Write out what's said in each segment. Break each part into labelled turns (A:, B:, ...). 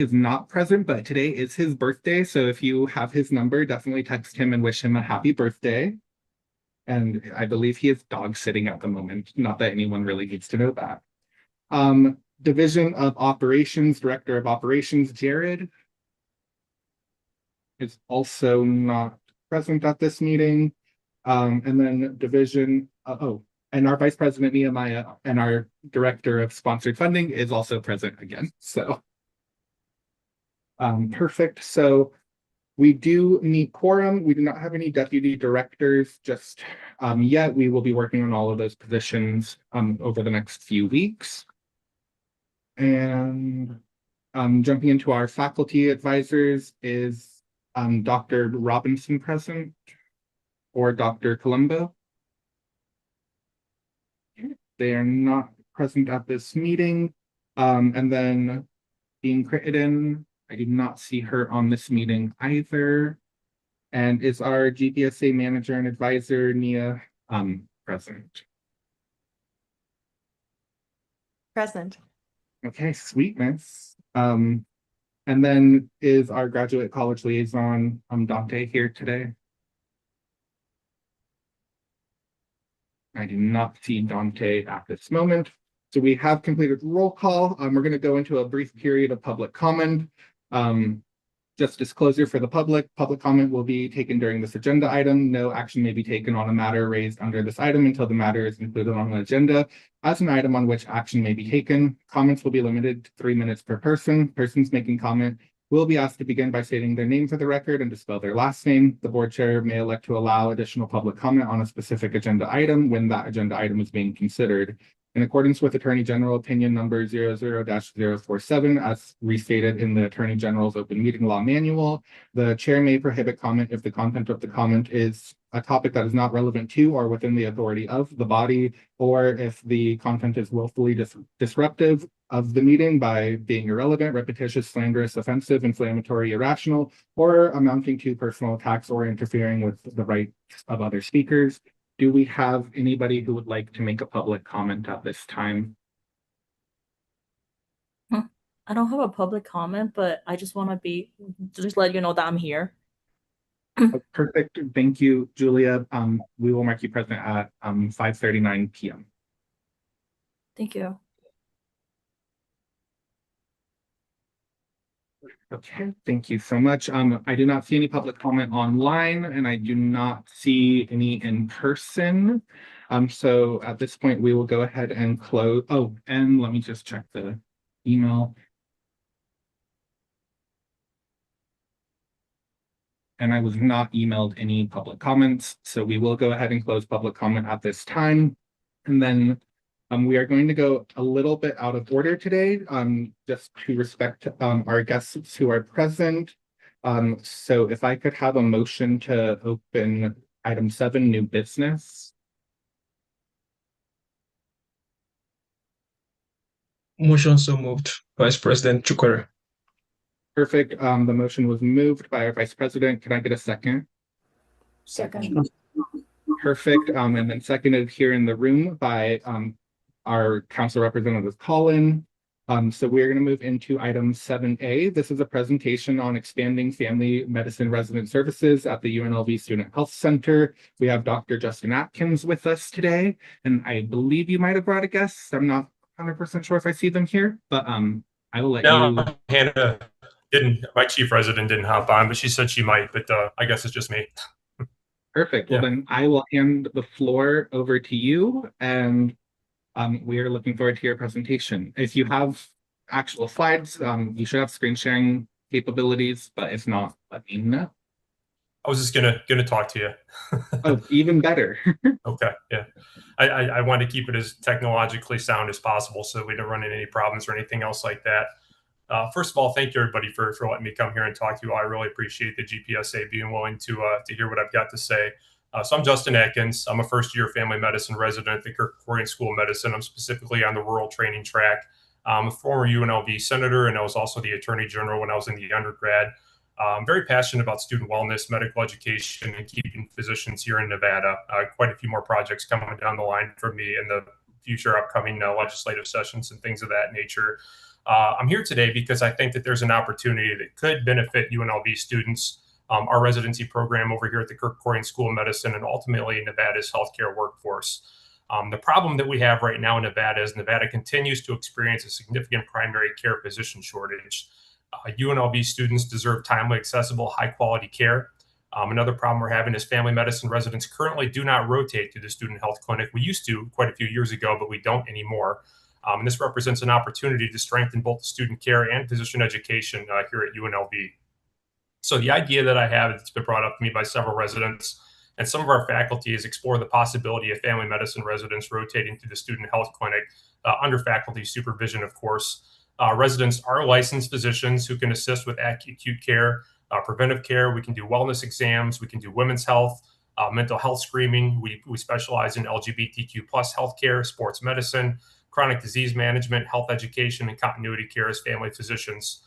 A: is not present, but today is his birthday. So if you have his number, definitely text him and wish him a happy birthday. And I believe he is dog sitting at the moment. Not that anyone really needs to know that. Division of Operations, Director of Operations, Jared, is also not present at this meeting. And then and our Vice President Nehemiah and our Director of Sponsored Funding is also present again. So perfect. So we do need quorum. We do not have any deputy directors just yet. We will be working on all of those positions over the next few weeks. And jumping into our faculty advisors, is Dr. Robinson present or Dr. Colombo? They are not present at this meeting. And then Dean Crittenden, I do not see her on this meeting either. And is our GPSA manager and advisor, Nia, present?
B: Present.
A: Okay, sweetness. And then is our graduate college liaison, Dante, here today? I do not see Dante at this moment. So we have completed roll call. We're going to go into a brief period of public comment. Just disclosure for the public comment will be taken during this agenda item. No action may be taken on a matter raised under this item until the matter is included on the agenda as an item on which action may be taken. Comments will be limited to 3 minutes per person. Persons making comment will be asked to begin by stating their name for the record and to spell their last name. The board chair may elect to allow additional public comment on a specific agenda item when that agenda item is being considered. In accordance with Attorney General Opinion Number 00-047, as restated in the Attorney General's Open Meeting Law Manual, the chair may prohibit comment if the content of the comment is a topic that is not relevant to or within the authority of the body, or if the content is willfully disruptive of the meeting by being irrelevant, repetitious, slanderous, offensive, inflammatory, irrational, or amounting to personal attacks or interfering with the rights of other speakers. Do we have anybody who would like to make a public comment at this time?
B: I don't have a public comment, but I just want to just let you know that I'm here.
A: Oh, perfect. Thank you, Julia. We will mark you present at 5:39 p.m.
B: Thank you.
A: Okay, thank you so much. I do not see any public comment online, and I do not see any in person. So at this point, we will go ahead and close. Oh, and let me just check the email. And I was not emailed any public comments, so we will go ahead and close public comment at this time. And then we are going to go a little bit out of order today, just to respect our guests who are present. So if I could have a motion to open item 7, new business.
C: Motion so moved, Vice President Chukwere.
A: Perfect. The motion was moved by our Vice President. Can I get a second?
B: Second.
A: Perfect. And then seconded here in the room by our Council Representative Colin. So we're going to move into item 7A. This is a presentation on expanding family medicine resident services at the UNLV Student Health Center. We have Dr. Justin Atkins with us today, and I believe you might have brought a guest. I'm not 100% sure if I see them here, but I will let you.
D: Hannah didn't. My chief resident didn't hop on, but she said she might. But I guess it's just me.
A: Perfect. Well, then I will hand the floor over to you, and we are looking forward to your presentation. If you have actual slides, you should have screen sharing capabilities, but if not, let me know.
D: I was just gonna talk to you.
A: Oh, even better.
D: Okay, yeah. I want to keep it as technologically sound as possible so we don't run into any problems or anything else like that. First of all, thank you everybody for letting me come here and talk to you all. I really appreciate the GPSA being willing to hear what I've got to say. So I'm Justin Atkins. I'm a first-year family medicine resident at the Kirk School of Medicine. I'm specifically on the rural training track. I'm a former UNLV senator, and I was also the attorney general when I was in the undergrad. I'm very passionate about student wellness, medical education, and keeping physicians here in Nevada. Quite a few more projects coming down the line for me in the future upcoming legislative sessions and things of that nature. I'm here today because I think that there's an opportunity that could benefit UNLV students, our residency program over here at the Kirk School of Medicine, and ultimately Nevada's healthcare workforce. The problem that we have right now in Nevada is Nevada continues to experience a significant primary care physician shortage. UNLV students deserve timely, accessible, high-quality care. Another problem we're having is family medicine residents currently do not rotate to the student health clinic. We used to quite a few years ago, but we don't anymore. And this represents an opportunity to strengthen both student care and physician education here at UNLV. So the idea that I have that's been brought up to me by several residents and some of our faculty is explore the possibility of family medicine residents rotating to the student health clinic under faculty supervision, of course. Residents are licensed physicians who can assist with acute care, preventive care. We can do wellness exams. We can do women's health, mental health screening. We specialize in LGBTQ plus healthcare, sports medicine, chronic disease management, health education, and continuity care as family physicians.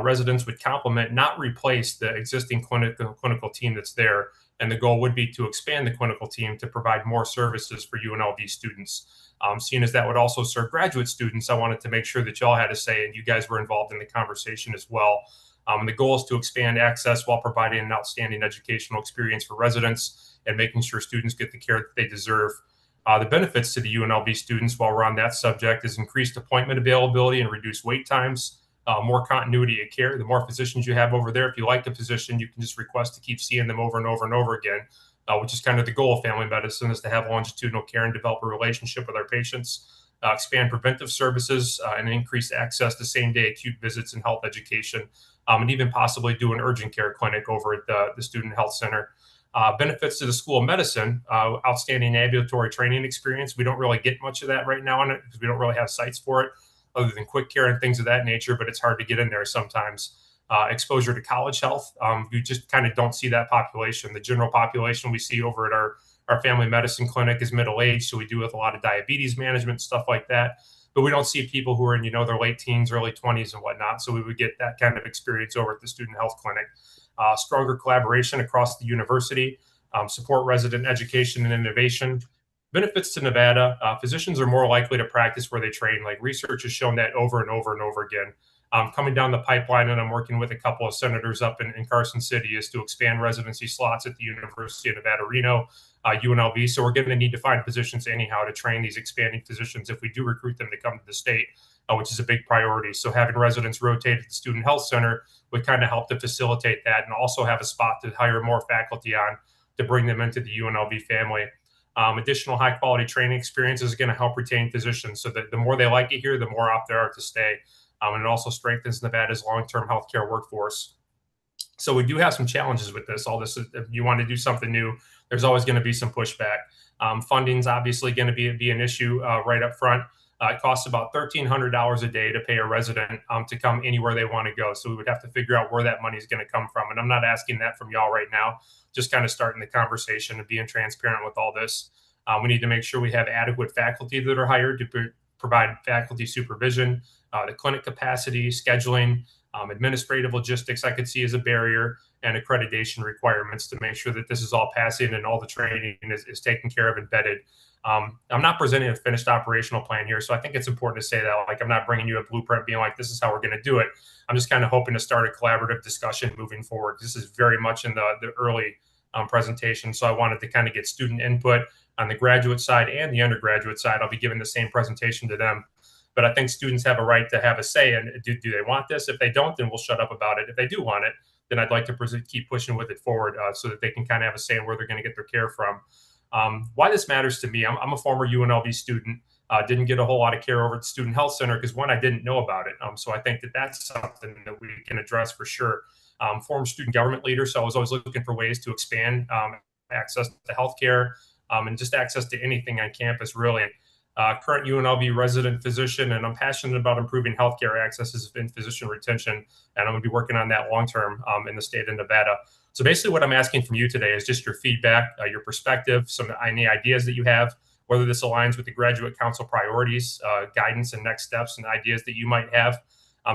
D: Residents would complement, not replace, the existing clinical team that's there. And the goal would be to expand the clinical team to provide more services for UNLV students. Seeing as that would also serve graduate students, I wanted to make sure that y'all had a say and you guys were involved in the conversation as well. And the goal is to expand access while providing an outstanding educational experience for residents and making sure students get the care that they deserve. The benefits to the UNLV students, while we're on that subject, is increased appointment availability and reduced wait times, more continuity of care. The more physicians you have over there, if you like a physician, you can just request to keep seeing them over and over and over again, which is kind of the goal of family medicine, is to have longitudinal care and develop a relationship with our patients, expand preventive services, and increase access to same-day acute visits and health education, and even possibly do an urgent care clinic over at the Student Health Center. Benefits to the School of Medicine, outstanding ambulatory training experience. We don't really get much of that right now on it because we don't really have sites for it other than quick care and things of that nature, but it's hard to get in there sometimes. Exposure to college health. You just kind of don't see that population. The general population we see over at our family medicine clinic is middle-aged, so we do with a lot of diabetes management, stuff like that. But we don't see people who are in, their late teens, early 20s and whatnot. So we would get that kind of experience over at the student health clinic. Stronger collaboration across the university, support resident education and innovation. Benefits to Nevada, physicians are more likely to practice where they train. Like, research has shown that over and over and over again. Coming down the pipeline, and I'm working with a couple of senators up in Carson City, is to expand residency slots at the University of Nevada, Reno, UNLV. So we're going to need to find positions anyhow to train these expanding physicians if we do recruit them to come to the state, which is a big priority. So having residents rotate at the Student Health Center would kind of help to facilitate that, and also have a spot to hire more faculty on to bring them into the UNLV family. Additional high quality training experience is going to help retain physicians, so that the more they like it here, the more opt they are to stay. And it also strengthens Nevada's long-term healthcare workforce. So we do have some challenges with this. All this, if you want to do something new, there's always going to be some pushback. Funding is obviously going to be an issue right up front. It costs about $1,300 a day to pay a resident to come anywhere they want to go. So we would have to figure out where that money is going to come from. And I'm not asking that from y'all right now, just kind of starting the conversation and being transparent with all this. We need to make sure we have adequate faculty that are hired to provide faculty supervision, the clinic capacity, scheduling, administrative logistics I could see as a barrier, and accreditation requirements to make sure that this is all passing and all the training is taken care of, embedded. I'm not presenting a finished operational plan here, so I think it's important to say that. Like, I'm not bringing you a blueprint being like, this is how we're going to do it. I'm just kind of hoping to start a collaborative discussion moving forward. This is very much in the early presentation, so I wanted to kind of get student input on the graduate side and the undergraduate side. I'll be giving the same presentation to them. But I think students have a right to have a say. And do they want this? If they don't, then we'll shut up about it. If they do want it, then I'd like to keep pushing with it forward so that they can kind of have a say in where they're going to get their care from. Why this matters to me, I'm a former UNLV student, didn't get a whole lot of care over at the Student Health Center because, one, I didn't know about it. So I think that that's something that we can address for sure. Former student government leader, so I was always looking for ways to expand access to healthcare and just access to anything on campus, really. Current UNLV resident physician, and I'm passionate about improving healthcare access and physician retention, and I'm going to be working on that long-term in the state of Nevada. So basically what I'm asking from you today is just your feedback, your perspective, any ideas that you have, whether this aligns with the Graduate Council priorities, guidance and next steps and ideas that you might have.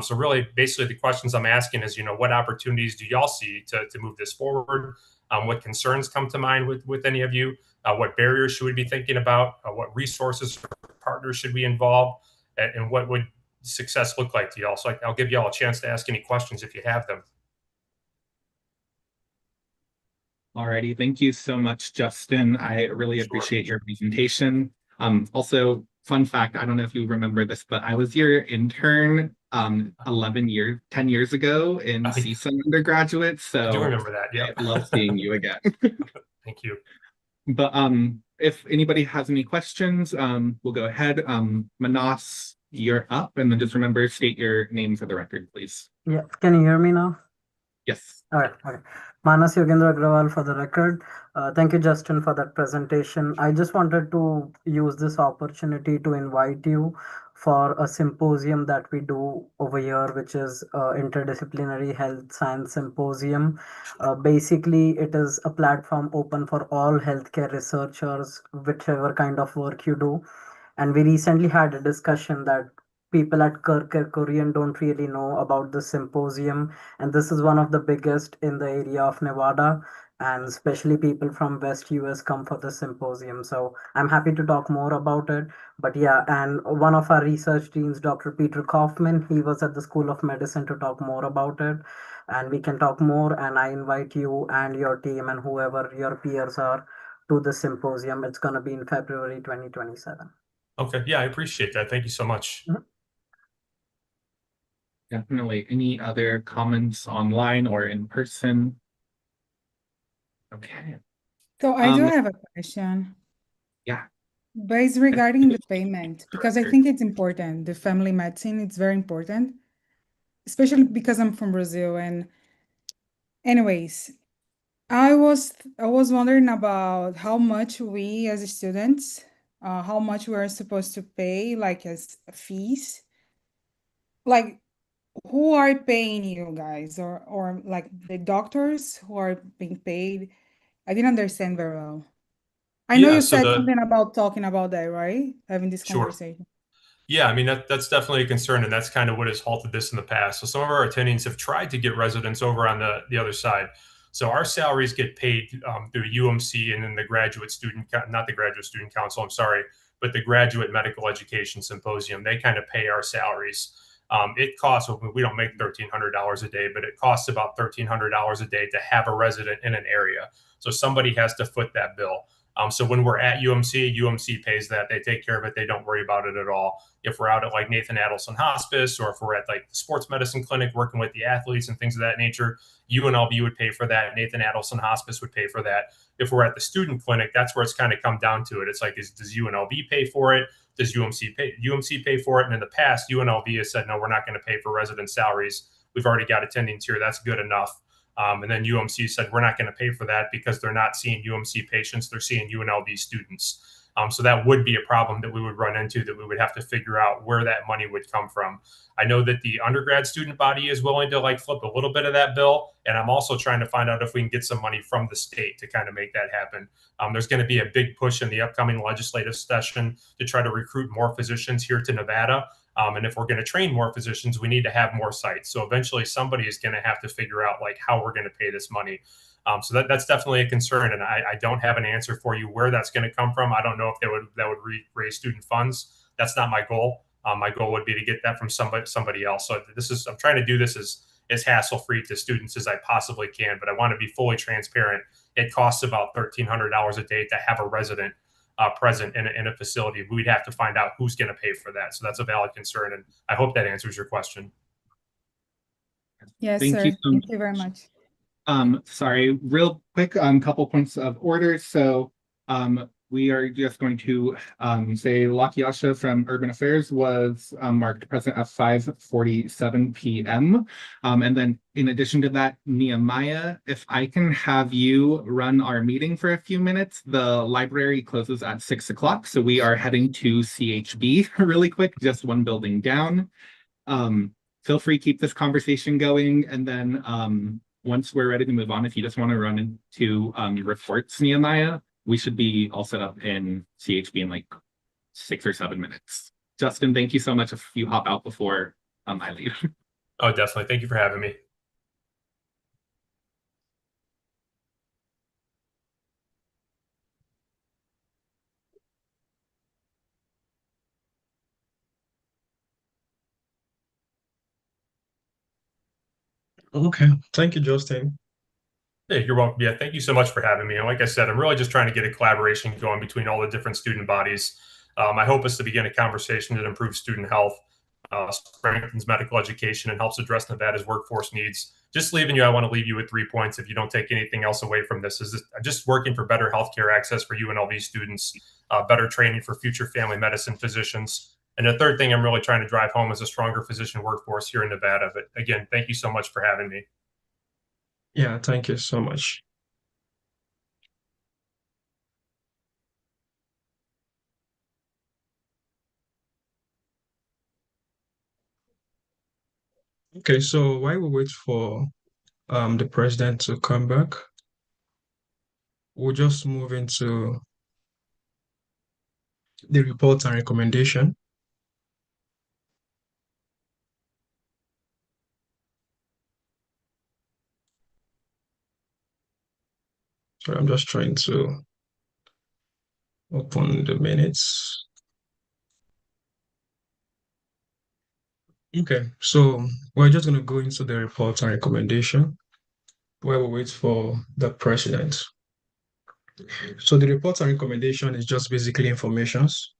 D: So really, basically the questions I'm asking is, what opportunities do y'all see to move this forward? What concerns come to mind with any of you? What barriers should we be thinking about? What resources or partners should we involve? And what would success look like to y'all? So I'll give y'all a chance to ask any questions if you have them.
A: Alrighty, thank you so much, Justin. I really
D: Sure.
A: appreciate your presentation. Also, fun fact, I don't know if you remember this, but I was your intern 10 years ago in
D: Oh, yeah.
A: CSUN undergraduate.
D: I do
A: So
D: remember that. Yeah.
A: I love seeing you again.
D: Thank you.
A: But if anybody has any questions, we'll go ahead. Manas, you're up, and then just remember, state your name for the record, please.
E: Yeah, can you hear me now?
A: Yes.
E: All right, okay. Manas Yogendra Agrawal for the record. Thank you, Justin, for that presentation. I just wanted to use this opportunity to invite you for a symposium that we do over here, which is Interdisciplinary Health Science Symposium. Basically, it is a platform open for all healthcare researchers, whichever kind of work you do. And we recently had a discussion that people at Korean don't really know about the symposium, and this is one of the biggest in the area of Nevada, and especially people from West US come for the symposium. So I'm happy to talk more about it. But yeah, and one of our research deans, Dr. Peter Kaufman, he was at the School of Medicine to talk more about it, and we can talk more. And I invite you and your team and whoever your peers are to the symposium. It's going to be in February 2027.
D: Okay. Yeah, I appreciate that. Thank you so much.
A: Definitely. Any other comments online or in person? Okay.
F: So I do
A: Um,
F: have a question.
A: Yeah.
F: But it's regarding the payment, because I think it's important. The family medicine, it's very important, especially because I'm from Brazil. And anyways, I was wondering about how much we as students, how much we are supposed to pay, like as fees. Like, who are paying you guys, or like the doctors who are being paid? I didn't understand very well. I know
D: Yeah,
F: you
D: so
F: said something about talking about that, right? Having this
D: Sure.
F: conversation.
D: Yeah, I mean, that's definitely a concern, and that's kind of what has halted this in the past. So some of our attendings have tried to get residents over on the other side. So our salaries get paid through UMC and then the graduate student, not the graduate student council, I'm sorry, but the graduate medical education symposium. They kind of pay our salaries. It costs, we don't make $1,300 a day, but it costs about $1,300 a day to have a resident in an area. So somebody has to foot that bill. So when we're at UMC, UMC pays that. They take care of it. They don't worry about it at all. If we're out at like Nathan Adelson Hospice, or if we're at like the sports medicine clinic working with the athletes and things of that nature, UNLV would pay for that. Nathan Adelson Hospice would pay for that. If we're at the student clinic, that's where it's kind of come down to it. It's like, does UNLV pay for it? Does UMC pay for it? And in the past, UNLV has said, no, we're not going to pay for resident salaries. We've already got attendings here. That's good enough. And then UMC said, we're not going to pay for that because they're not seeing UMC patients, they're seeing UNLV students. So that would be a problem that we would run into, that we would have to figure out where that money would come from. I know that the undergrad student body is willing to like flip a little bit of that bill. And I'm also trying to find out if we can get some money from the state to kind of make that happen. There's going to be a big push in the upcoming legislative session to try to recruit more physicians here to Nevada. And if we're going to train more physicians, we need to have more sites. So eventually somebody is going to have to figure out like how we're going to pay this money. So that's definitely a concern. And I don't have an answer for you where that's going to come from. I don't know if that would raise student funds. That's not my goal. My goal would be to get that from somebody else. So I'm trying to do this as hassle-free to students as I possibly can, but I want to be fully transparent. It costs about $1,300 a day to have a resident present in a facility. We'd have to find out who's going to pay for that. So that's a valid concern. And I hope that answers your question.
F: Yes,
A: Thank
F: sir.
A: you so
F: Thank you very much.
A: Sorry, real quick, couple points of order. So we are just going to say Lakiasha from Urban Affairs was marked present at 5:47 p.m. And then in addition to that, Nehemiah, if I can have you run our meeting for a few minutes. The library closes at 6 o'clock, so we are heading to CHB really quick, just one building down. Feel free to keep this conversation going, and then once we're ready to move on, if you just want to run into reports, Nehemiah, we should be all set up in CHB in like 6 or 7 minutes. Justin, thank you so much if you hop out before I leave.
D: Oh, definitely. Thank you for having me.
C: Okay, thank you, Justin.
D: Yeah, you're welcome. Yeah, thank you so much for having me. And like I said, I'm really just trying to get a collaboration going between all the different student bodies. My hope is to begin a conversation that improves student health, strengthens medical education, and helps address Nevada's workforce needs. Just leaving you, I want to leave you with 3 points. If you don't take anything else away from this, is just working for better healthcare access for UNLV students, better training for future family medicine physicians. And the third thing I'm really trying to drive home is a stronger physician workforce here in Nevada. But again, thank you so much for having me.
C: Yeah, thank you so much. Okay, so while we wait for the president to come back, we'll just move into the report and recommendation. So I'm just trying to open the minutes. Okay, so we're just going to go into the report and recommendation while we wait for the president. So the report and recommendation is just basically informations.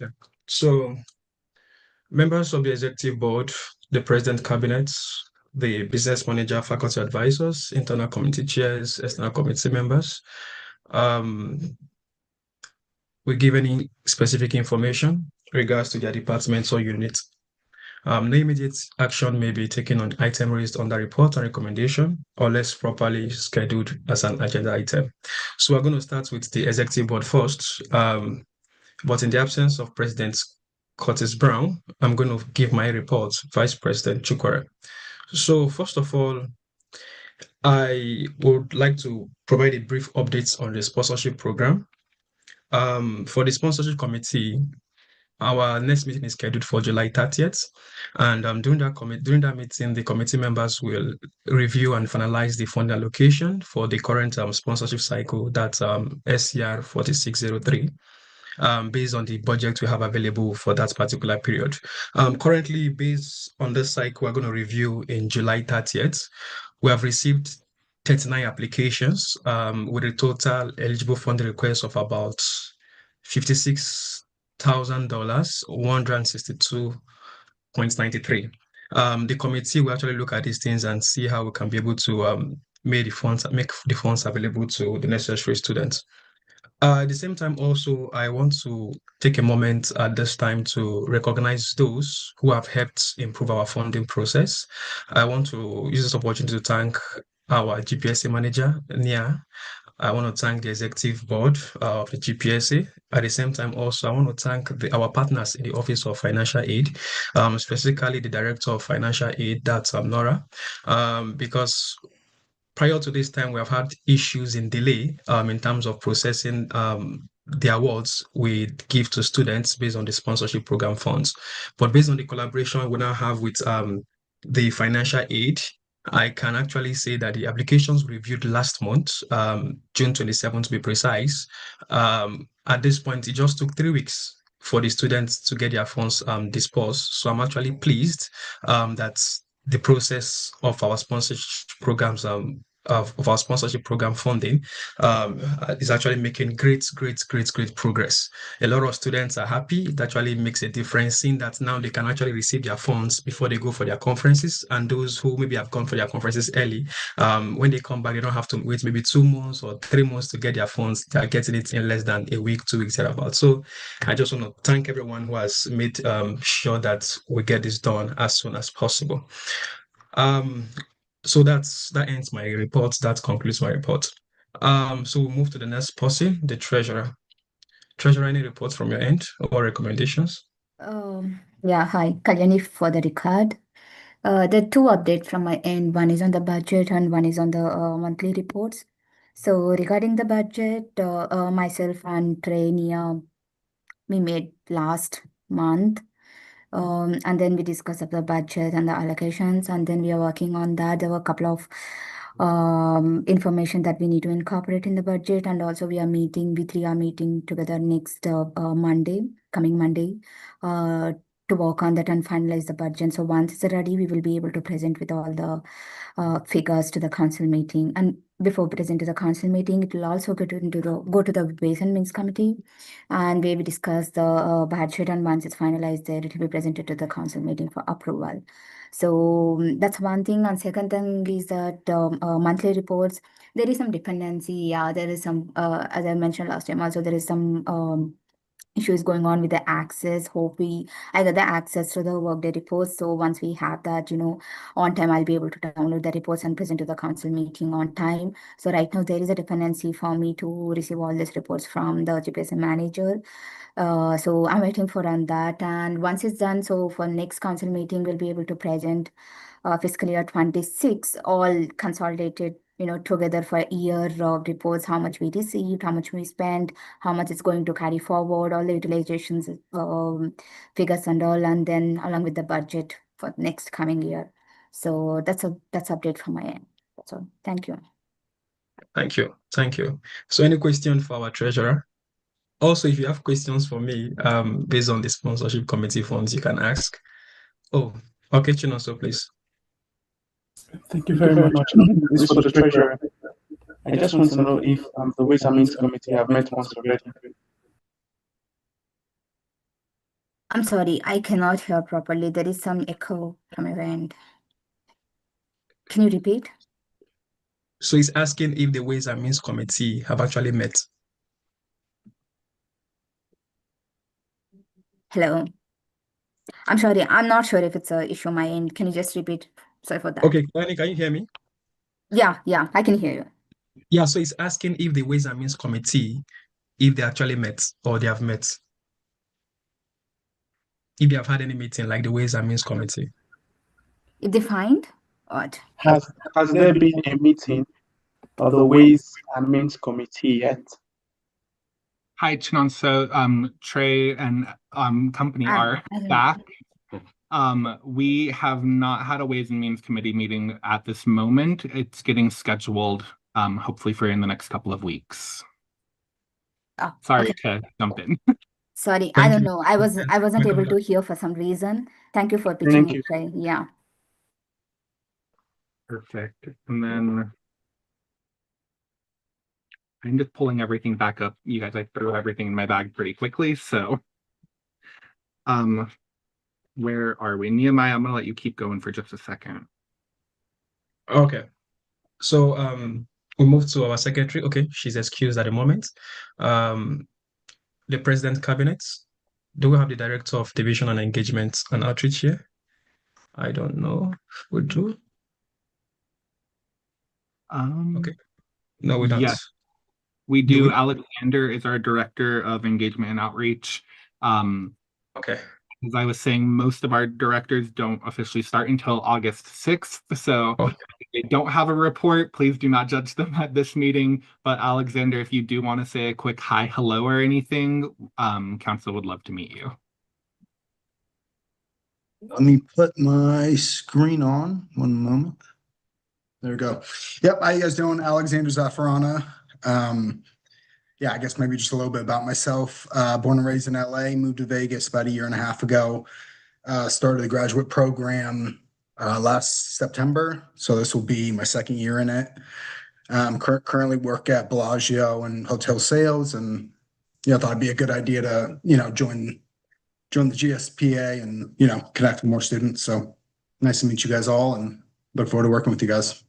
C: Yeah. So members of the executive board, the president cabinet, the business manager, faculty advisors, internal committee chairs, external committee members, we give any specific information regards to their departments or units. No immediate action may be taken on item raised on the report and recommendation unless properly scheduled as an agenda item. So we're going to start with the executive board first. But in the absence of President Curtis Brown, I'm going to give my report, Vice President Chukwara. So first of all, I would like to provide a brief update on the sponsorship program. For the sponsorship committee, our next meeting is scheduled for July 30th. And during that meeting, the committee members will review and finalize the fund allocation for the current sponsorship cycle, that's SCR 4603. Based on the budget we have available for that particular period. Currently, based on this cycle, we're going to review in July 30th. We have received 39 applications with a total eligible funding request of about $56,000, 162.93. The committee will actually look at these things and see how we can be able to make the funds available to the necessary students. At the same time, also, I want to take a moment at this time to recognize those who have helped improve our funding process. I want to use this opportunity to thank our GPSA manager, Nia. I want to thank the executive board of the GPSA. At the same time, also, I want to thank our partners in the Office of Financial Aid, specifically the Director of Financial Aid, that's Nora, because prior to this time, we have had issues in delay in terms of processing the awards we give to students based on the sponsorship program funds. But based on the collaboration we now have with the financial aid, I can actually say that the applications reviewed last month, June 27th to be precise, at this point, it just took 3 weeks for the students to get their funds dispersed. So I'm actually pleased that the process of our sponsorship programs of our sponsorship program funding is actually making great progress. A lot of students are happy. It actually makes a difference, seeing that now they can actually receive their funds before they go for their conferences. And those who maybe have gone for their conferences early, when they come back, they don't have to wait maybe 2 months or 3 months to get their funds. They are getting it in less than a week, 2 weeks, thereabout. So I just want to thank everyone who has made sure that we get this done as soon as possible. So that ends my report. That concludes my report. So we'll move to the next person, the treasurer. Treasurer, any reports from your end or recommendations?
G: Yeah, hi, Kalyani for the record. There are two updates from my end. One is on the budget and one is on the monthly reports. So regarding the budget, myself and Trainia, we made last month. And then we discussed of the budget and the allocations, and then we are working on that. There were a couple of information that we need to incorporate in the budget, and also we three are meeting together next coming Monday, to work on that and finalize the budget. So once it's ready, we will be able to present with all the figures to the council meeting. And before present to the council meeting, it will also go to the Ways and Means Committee, and where we discuss the budget, and once it's finalized there, it will be presented to the council meeting for approval. So that's one thing. And second thing is that monthly reports, there is some dependency. Yeah, there is some, as I mentioned last time, also there is some issues going on with the access. I got the access to the workday reports. So once we have that, on time, I'll be able to download the reports and present to the council meeting on time. So right now there is a dependency for me to receive all these reports from the GPSA manager. So I'm waiting for on that. And once it's done, so for next council meeting, we'll be able to present fiscal year 26, all consolidated, together for year reports, how much we received, how much we spent, how much it's going to carry forward, all the utilizations figures and all, and then along with the budget for next coming year. So that's update from my end. So thank you.
C: Thank you. Thank you. So any question for our treasurer? Also, if you have questions for me, based on the sponsorship committee funds, you can ask. Oh, okay, Chinonso, please.
H: Thank you very much. This is for the treasurer. I just want to know if the Ways and Means Committee have met once already.
G: I'm sorry, I cannot hear properly. There is some echo from your end. Can you repeat?
C: So he's asking if the Ways and Means Committee have actually met.
G: Hello. I'm sorry, I'm not sure if it's an issue on my end. Can you just repeat? Sorry for that.
C: Okay, Kalani, can you hear me?
G: Yeah, I can hear you.
C: Yeah, so he's asking if the Ways and Means Committee, if they actually met or they have met. If they have had any meeting like the Ways and Means Committee.
G: If they find what?
H: Has there been a meeting of the Ways and Means Committee yet?
A: Hi, Chinonso. Trey and company are
G: I don't
A: back. We have not had a Ways and Means Committee meeting at this moment. It's getting scheduled, hopefully for in the next couple of weeks.
G: Oh,
A: Sorry
G: okay.
A: to jump in.
G: Sorry,
C: Thank
G: I don't
C: you.
G: know. I wasn't
C: Welcome
G: able
C: back.
G: to hear for some reason. Thank you for
H: Thank
G: pitching
H: you.
G: it, Trey. Yeah.
A: Perfect. And then I'm just pulling everything back up. You guys, I threw everything in my bag pretty quickly. So where are we? Nehemiah, I'm gonna let you keep going for just a second.
C: Okay. So we move to our secretary. Okay, she's excused at the moment. The president cabinet. Do we have the director of division and engagement and outreach here? I don't know. We do. Okay. No, we don't.
A: Yes, we
C: Do
A: do.
C: we?
A: Alexander is our director of engagement and outreach.
C: Okay.
A: As I was saying, most of our directors don't officially start until August 6th. So
C: Okay.
A: if they don't have a report, please do not judge them at this meeting. But Alexander, if you do want to say a quick hi, hello, or anything, council would love to meet you.
I: Let me put my screen on. One moment. There we go. Yep. How you guys doing? Alexander Zaffarana. Yeah, I guess maybe just a little bit about myself. Born and raised in LA, moved to Vegas about a year and a half ago. Started the graduate program last September. So this will be my second year in it. Currently work at Bellagio and hotel sales, and thought it'd be a good idea to join the GSPA and connect with more students. So nice to meet you guys all, and look forward to working with you guys.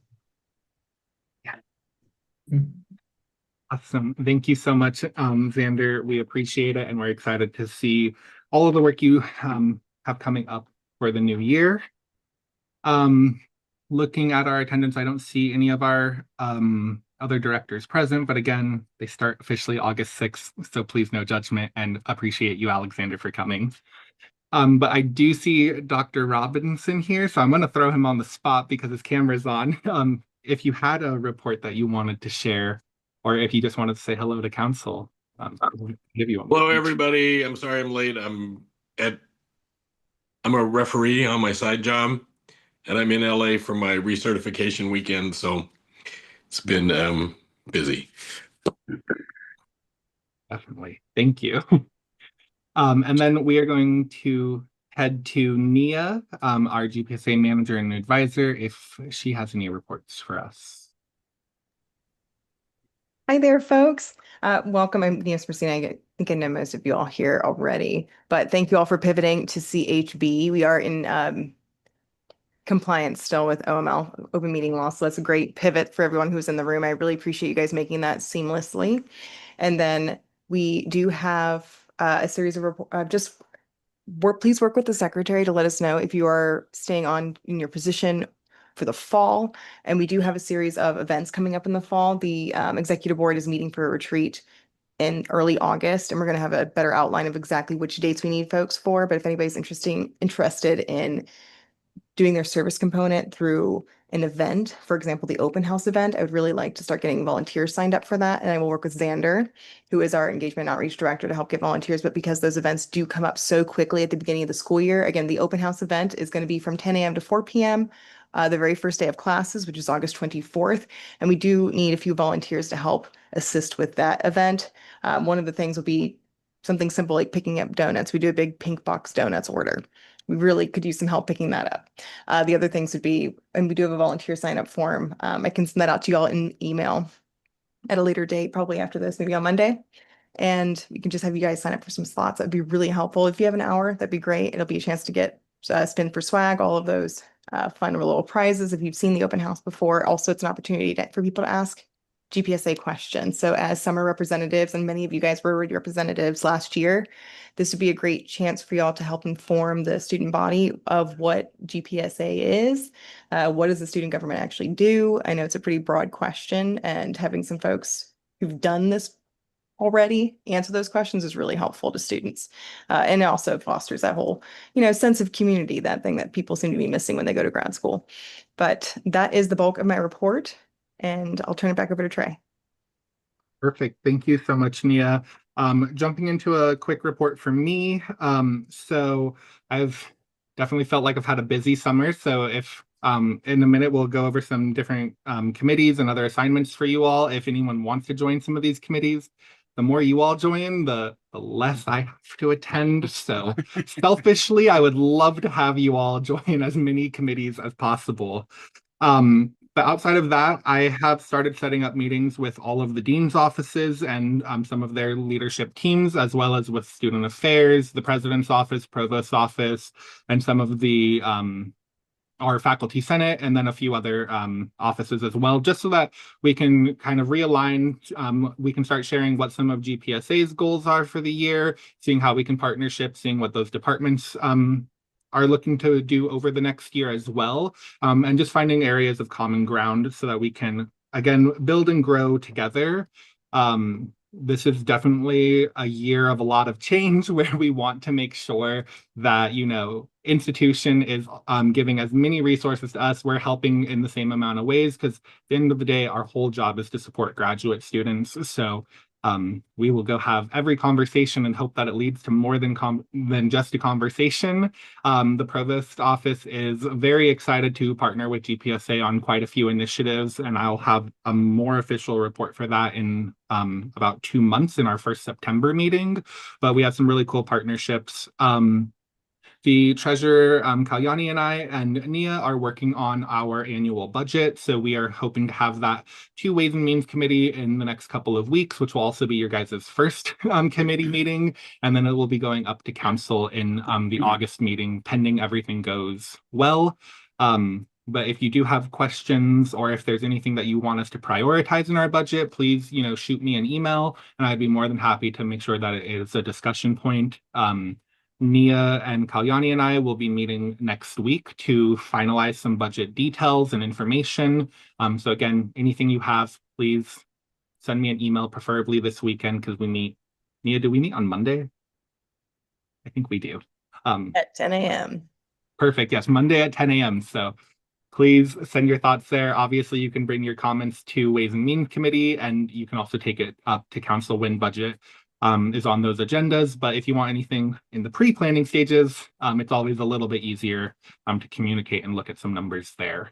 A: Awesome. Thank you so much, Xander. We appreciate it, and we're excited to see all of the work you have coming up for the new year. Looking at our attendance, I don't see any of our other directors present, but again, they start officially August 6th, so please no judgment, and appreciate you, Alexander, for coming. But I do see Dr. Robinson here, so I'm going to throw him on the spot because his camera's on. If you had a report that you wanted to share, or if you just wanted to say hello to council, we'll give you one.
J: Hello, everybody. I'm sorry I'm late. I'm a referee on my side job, and I'm in LA for my recertification weekend, so it's been busy.
A: Definitely. Thank you. And then we are going to head to Nia, our GPSA manager and advisor, if she has any reports for us.
K: Hi there, folks. Welcome. I'm Nia Smersina. I think I know most of you all here already, but thank you all for pivoting to CHB. We are in compliance still with OML, open meeting law. So that's a great pivot for everyone who's in the room. I really appreciate you guys making that seamlessly. And then we do have a series of please work with the secretary to let us know if you are staying on in your position for the fall. And we do have a series of events coming up in the fall. The executive board is meeting for a retreat in early August, and we're going to have a better outline of exactly which dates we need folks for. But if anybody's interested in doing their service component through an event, for example, the open house event, I would really like to start getting volunteers signed up for that. And I will work with Xander, who is our engagement outreach director, to help get volunteers. But because those events do come up so quickly at the beginning of the school year, again, the open house event is going to be from 10 a.m. to 4 p.m. The very first day of classes, which is August 24th. And we do need a few volunteers to help assist with that event. One of the things will be something simple like picking up donuts. We do a big pink box donuts order. We really could use some help picking that up. The other things would be, and we do have a volunteer sign up form. I can send that out to you all in email at a later date, probably after this, maybe on Monday. And we can just have you guys sign up for some slots. That'd be really helpful. If you have an hour, that'd be great. It'll be a chance to get spin for swag, all of those fun little prizes. If you've seen the open house before, also it's an opportunity for people to ask GPSA questions. So as summer representatives, and many of you guys were already representatives last year, this would be a great chance for y'all to help inform the student body of what GPSA is. What does the student government actually do? I know it's a pretty broad question, and having some folks who've done this already answer those questions is really helpful to students. And it also fosters that whole, sense of community, that thing that people seem to be missing when they go to grad school. But that is the bulk of my report, and I'll turn it back over to Trey.
A: Perfect. Thank you so much, Nia. Jumping into a quick report from me. So I've definitely felt like I've had a busy summer. So if in a minute, we'll go over some different committees and other assignments for you all. If anyone wants to join some of these committees, the more you all join, the less I have to attend. So selfishly, I would love to have you all join as many committees as possible. But outside of that, I have started setting up meetings with all of the dean's offices and some of their leadership teams, as well as with student affairs, the president's office, provost's office, and some of the our faculty senate, and then a few other offices as well, just so that we can kind of realign. We can start sharing what some of GPSA's goals are for the year, seeing how we can partnership, seeing what those departments are looking to do over the next year as well, and just finding areas of common ground so that we can, again, build and grow together. This is definitely a year of a lot of change where we want to make sure that, institution is giving as many resources to us. We're helping in the same amount of ways, because at the end of the day, our whole job is to support graduate students. So we will go have every conversation and hope that it leads to more than just a conversation. The provost office is very excited to partner with GPSA on quite a few initiatives, and I'll have a more official report for that in about 2 months in our first September meeting. But we have some really cool partnerships. The treasurer, Kalyani, and I and Nia are working on our annual budget. So we are hoping to have that to Ways and Means Committee in the next couple of weeks, which will also be your guys' first committee meeting. And then it will be going up to council in the August meeting, pending everything goes well. But if you do have questions, or if there's anything that you want us to prioritize in our budget, please, shoot me an email, and I'd be more than happy to make sure that it is a discussion point. Nia and Kalyani and I will be meeting next week to finalize some budget details and information. So again, anything you have, please send me an email, preferably this weekend, because we meet. Nia, do we meet on Monday? I think we do.
K: At 10 a.m.
A: Perfect. Yes, Monday at 10 a.m. So please send your thoughts there. Obviously, you can bring your comments to Ways and Means Committee, and you can also take it up to Council when budget is on those agendas. But if you want anything in the pre-planning stages, it's always a little bit easier to communicate and look at some numbers there.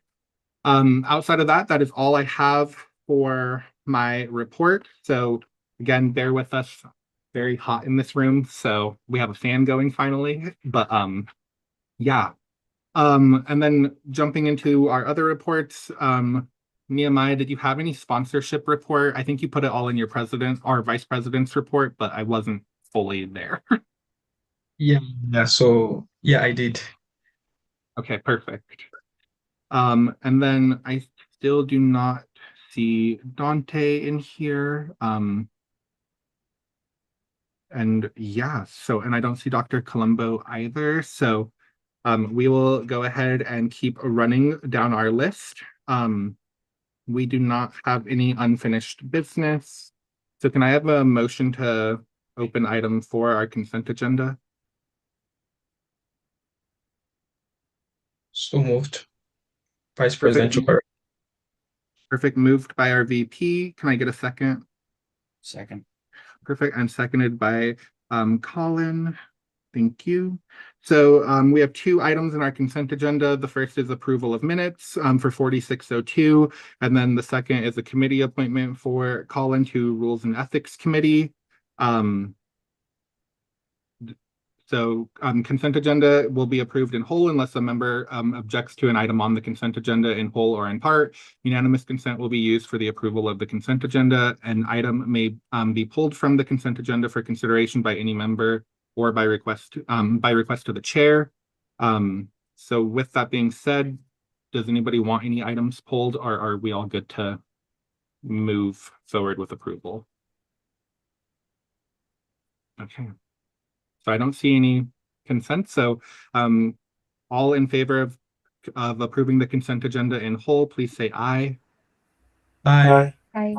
A: Outside of that, that is all I have for my report. So again, bear with us. Very hot in this room, so we have a fan going finally. But yeah. And then jumping into our other reports, Nehemiah, did you have any sponsorship report? I think you put it all in your president or vice president's report, but I wasn't fully there.
C: Yeah, so yeah, I did.
A: Okay, perfect. And then I still do not see Dante in here. And yeah, so, and I don't see Dr. Colombo either. So we will go ahead and keep running down our list. We do not have any unfinished business. So can I have a motion to open item 4, our consent agenda?
C: So moved. Vice President
A: Perfect.
C: Chukwu.
A: Perfect. Moved by our VP. Can I get a second?
L: Second.
A: Perfect. And seconded by Colin. Thank you. So we have 2 items in our consent agenda. The first is approval of minutes for 4602. And then the second is a committee appointment for Colin to Rules and Ethics Committee. So consent agenda will be approved in whole unless a member objects to an item on the consent agenda in whole or in part. Unanimous consent will be used for the approval of the consent agenda. An item may be pulled from the consent agenda for consideration by any member or by request to the chair. So with that being said, does anybody want any items pulled, or are we all good to move forward with approval? Okay. So I don't see any consent. So all in favor of approving the consent agenda in whole, please say aye.
C: Aye.
F: Aye.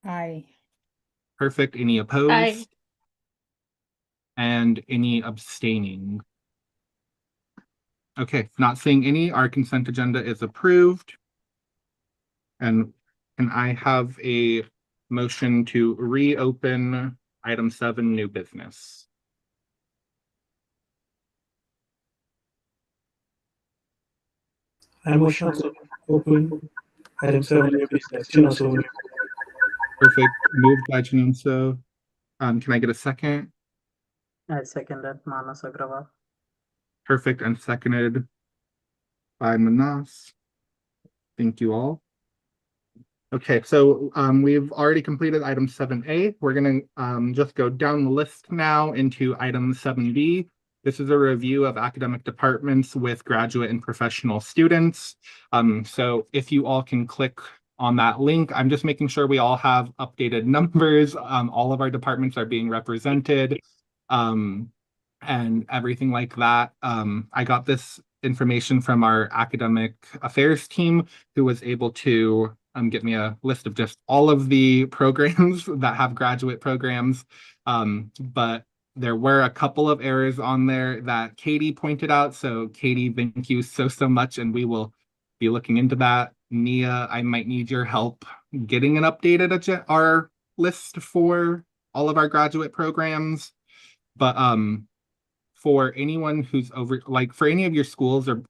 F: Aye.
A: Perfect. Any opposed?
B: Aye.
A: And any abstaining? Okay, not seeing any. Our consent agenda is approved. And can I have a motion to reopen item 7, new business?
H: I motion to open item 7 new business. Chinoso.
A: Perfect. Moved by Chinonso. Can I get a second?
E: I second that, Manas Agrawal.
A: Perfect, and seconded by Manas. Thank you all. Okay, so we've already completed item 7A. We're going to just go down the list now into item 7B. This is a review of academic departments with graduate and professional students. So if you all can click on that link, I'm just making sure we all have updated numbers. All of our departments are being represented and everything like that. I got this information from our academic affairs team, who was able to get me a list of just all of the programs that have graduate programs. But there were a couple of errors on there that Katie pointed out. So Katie, thank you so much. And we will be looking into that. Nia, I might need your help getting an updated our list for all of our graduate programs. But for anyone who's for any of your schools or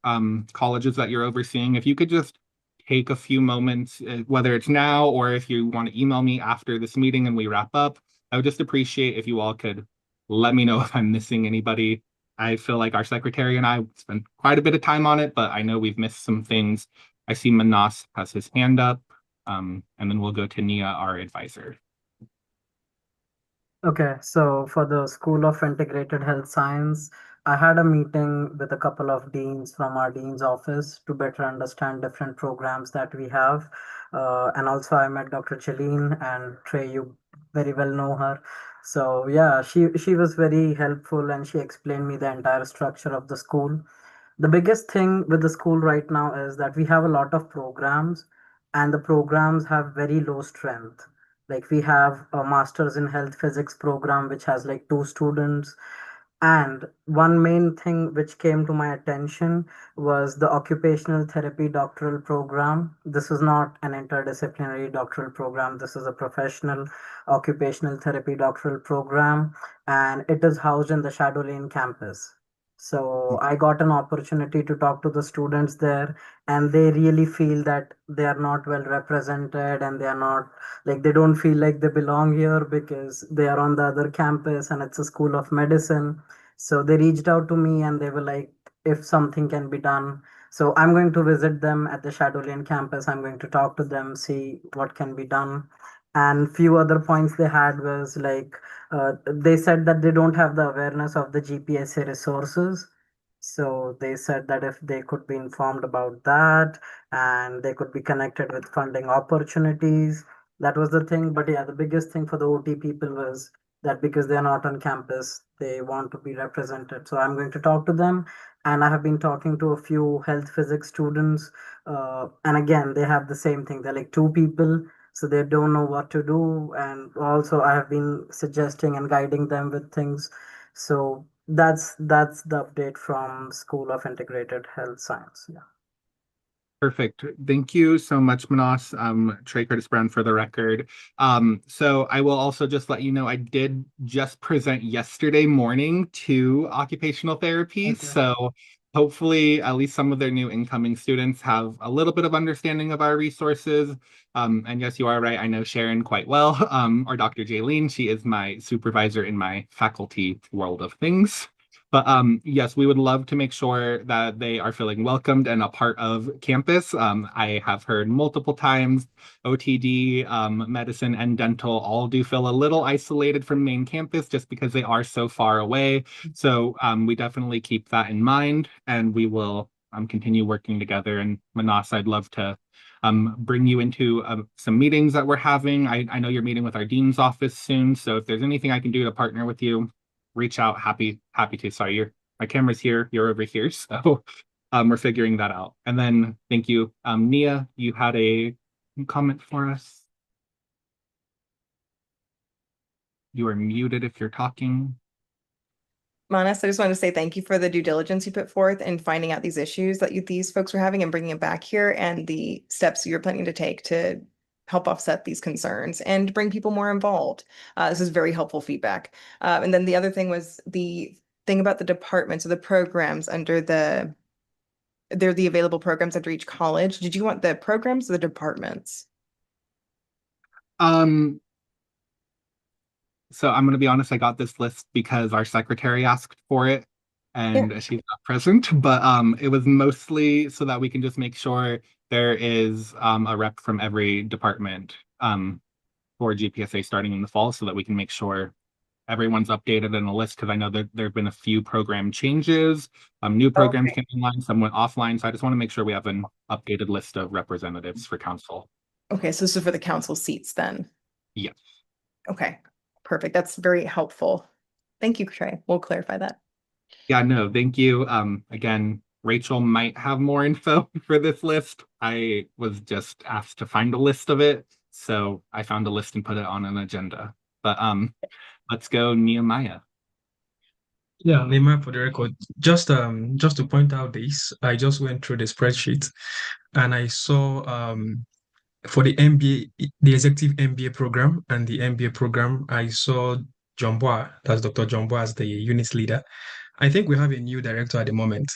A: colleges that you're overseeing, if you could just take a few moments, whether it's now or if you want to email me after this meeting and we wrap up, I would just appreciate if you all could let me know if I'm missing anybody. I feel like our secretary and I spent quite a bit of time on it, but I know we've missed some things. I see Manas has his hand up, and then we'll go to Nia, our advisor.
E: Okay, so for the School of Integrated Health Science, I had a meeting with a couple of deans from our dean's office to better understand different programs that we have. And also I met Dr. Chalene and Trey, you very well know her. So yeah, she was very helpful and she explained me the entire structure of the school. The biggest thing with the school right now is that we have a lot of programs and the programs have very low strength. Like we have a master's in health physics program which has like 2 students. And one main thing which came to my attention was the occupational therapy doctoral program. This is not an interdisciplinary doctoral program. This is a professional occupational therapy doctoral program, and it is housed in the Shadow Lane campus. So I got an opportunity to talk to the students there, and they really feel that they are not well represented, and they are not like, they don't feel like they belong here because they are on the other campus and it's a school of medicine. So they reached out to me and they were like, if something can be done. So I'm going to visit them at the Shadow Lane campus. I'm going to talk to them, see what can be done. And few other points they had was like, they said that they don't have the awareness of the GPSA resources. So they said that if they could be informed about that, and they could be connected with funding opportunities, that was the thing. But yeah, the biggest thing for the OT people was that because they are not on campus, they want to be represented. So I'm going to talk to them, and I have been talking to a few health physics students, and again, they have the same thing. They're like two people, so they don't know what to do. And also, I have been suggesting and guiding them with things. So that's the update from School of Integrated Health Science. Yeah.
A: Perfect. Thank you so much, Manas. Trey Curtis Brown for the record. So I will also just let you know I did just present yesterday morning to occupational therapy.
E: Okay.
A: So hopefully at least some of their new incoming students have a little bit of understanding of our resources. And yes, you are right. I know Sharon quite well, or Dr. Jaylene. She is my supervisor in my faculty world of things. But yes, we would love to make sure that they are feeling welcomed and a part of campus. I have heard multiple times OTD, medicine, and dental all do feel a little isolated from main campus just because they are so far away. So we definitely keep that in mind, and we will continue working together. And Manas, I'd love to bring you into some meetings that we're having. I know you're meeting with our dean's office soon, so if there's anything I can do to partner with you, reach out. Happy to. Sorry, my camera's here, you're over here. So we're figuring that out. And then thank you. Nia, you had a comment for us. You are muted if you're talking.
K: Manas, I just want to say thank you for the due diligence you put forth in finding out these issues that these folks were having and bringing it back here, and the steps you're planning to take to help offset these concerns and bring people more involved. This is very helpful feedback. And then the other thing was the thing about the departments or the programs under they're the available programs under each college. Did you want the programs or the departments?
A: So I'm going to be honest, I got this list because our secretary asked for it and she's not present, but it was mostly so that we can just make sure there is a rep from every department for GPSA starting in the fall so that we can make sure everyone's updated in a list, because I know that there have been a few program changes, new programs came online, some went offline, so I just want to make sure we have an updated list of representatives for council.
K: Okay, so this is for the council seats then?
A: Yes.
K: Okay, perfect. That's very helpful. Thank you, Trey. We'll clarify that.
A: Yeah, no, thank you. Again, Rachel might have more info for this list. I was just asked to find a list of it, so I found a list and put it on an agenda. But let's go Nehemiah.
C: Yeah, Nehemiah, for the record, just to point out this, I just went through the spreadsheet and I saw for the MBA, the executive MBA program and the MBA program, I saw John Bois, that's Dr. John Bois as the unit leader. I think we have a new director at the moment.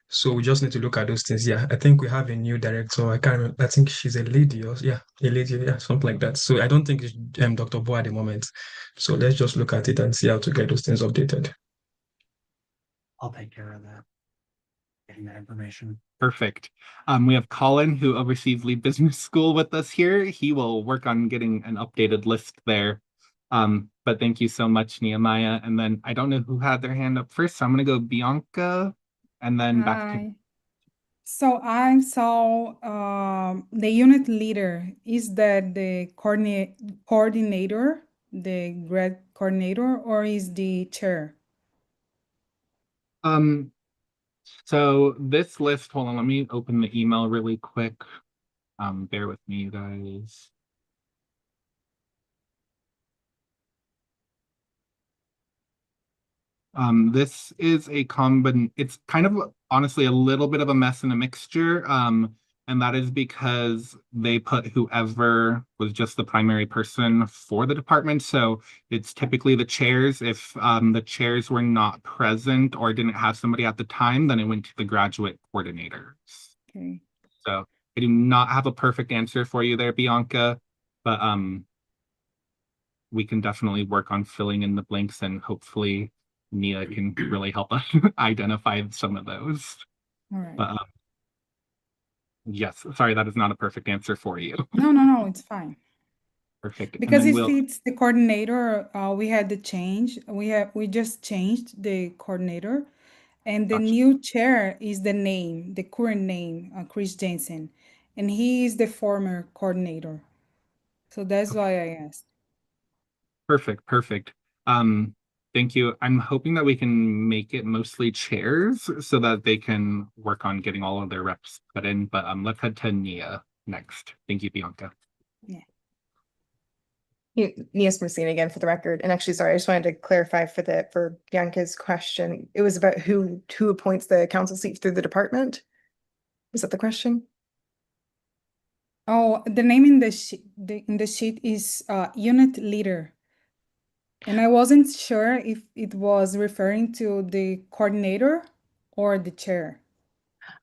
C: So we just need to look at those things. Yeah, I think we have a new director. I can't remember. I think she's a lady or yeah, a lady, yeah, something like that. So I don't think it's Dr. Bois at the moment. So let's just look at it and see how to get those things updated.
L: I'll take care of that. Getting that information.
A: Perfect. We have Colin, who oversees Lead Business School with us here. He will work on getting an updated list there. But thank you so much, Nehemiah. And then I don't know who had their hand up first, so I'm going to go Bianca and then back to.
F: So I saw the unit leader. Is that the coordinator, the grad coordinator, or is the chair?
A: So this list, hold on, let me open the email really quick. Bear with me, you guys. This is it's kind of honestly a little bit of a mess and a mixture. And that is because they put whoever was just the primary person for the department. So it's typically the chairs. If the chairs were not present or didn't have somebody at the time, then it went to the graduate coordinators.
F: Okay.
A: So I do not have a perfect answer for you there, Bianca, but we can definitely work on filling in the blanks, and hopefully Nia can really help us identify some of those.
F: All right.
A: But yes, sorry, that is not a perfect answer for you.
F: No, it's fine.
A: Perfect. And
F: Because
A: then
F: if it's the coordinator, we had the change. We just changed the coordinator, and the
A: Gotcha.
F: new chair is the current name, Chris Jensen, and he is the former coordinator. So that's why I asked.
A: Perfect. Thank you. I'm hoping that we can make it mostly chairs so that they can work on getting all of their reps put in. But let's head to Nia next. Thank you, Bianca.
K: Nias Messina again for the record. And actually, sorry, I just wanted to clarify for Bianca's question. It was about who appoints the council seats through the department. Was that the question?
F: Oh, the name in the sheet is unit leader. And I wasn't sure if it was referring to the coordinator or the chair.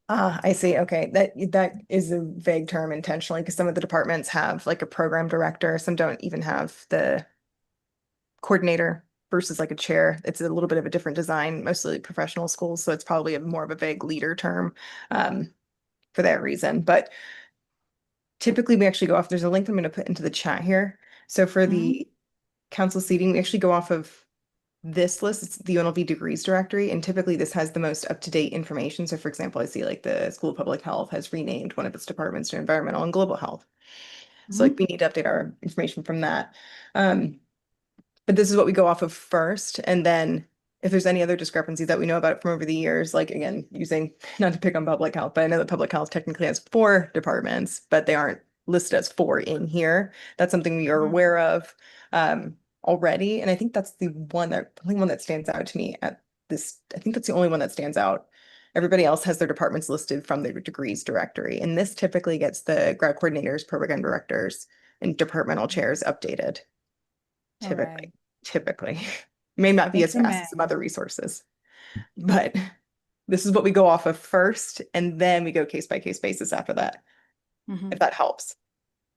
K: Ah, I see. Okay. That is a vague term intentionally because some of the departments have like a program director, some don't even have the coordinator versus like a chair. It's a little bit of a different design, mostly professional schools, so it's probably more of a vague leader term for that reason. But typically we actually go off, there's a link I'm going to put into the chat here. So for the council seating, we actually go off of this list. It's the UNLV degrees directory, and typically this has the most up-to-date information. So for example, I see like the School of Public Health has renamed one of its departments to Environmental and Global Health. So like we need to update our information from that. But this is what we go off of first. And then if there's any other discrepancies that we know about from over the years, like again, using, not to pick on public health, but I know that public health technically has 4 departments, but they aren't listed as 4 in here. That's something we are aware of already. And I think that's the only one that stands out to me at this. I think that's the only one that stands out. Everybody else has their departments listed from their degrees directory. And this typically gets the grad coordinators, program directors, and departmental chairs updated. Typically. May not be as fast as some other resources, but this is what we go off of first, and then we go case by case basis after that, if that helps.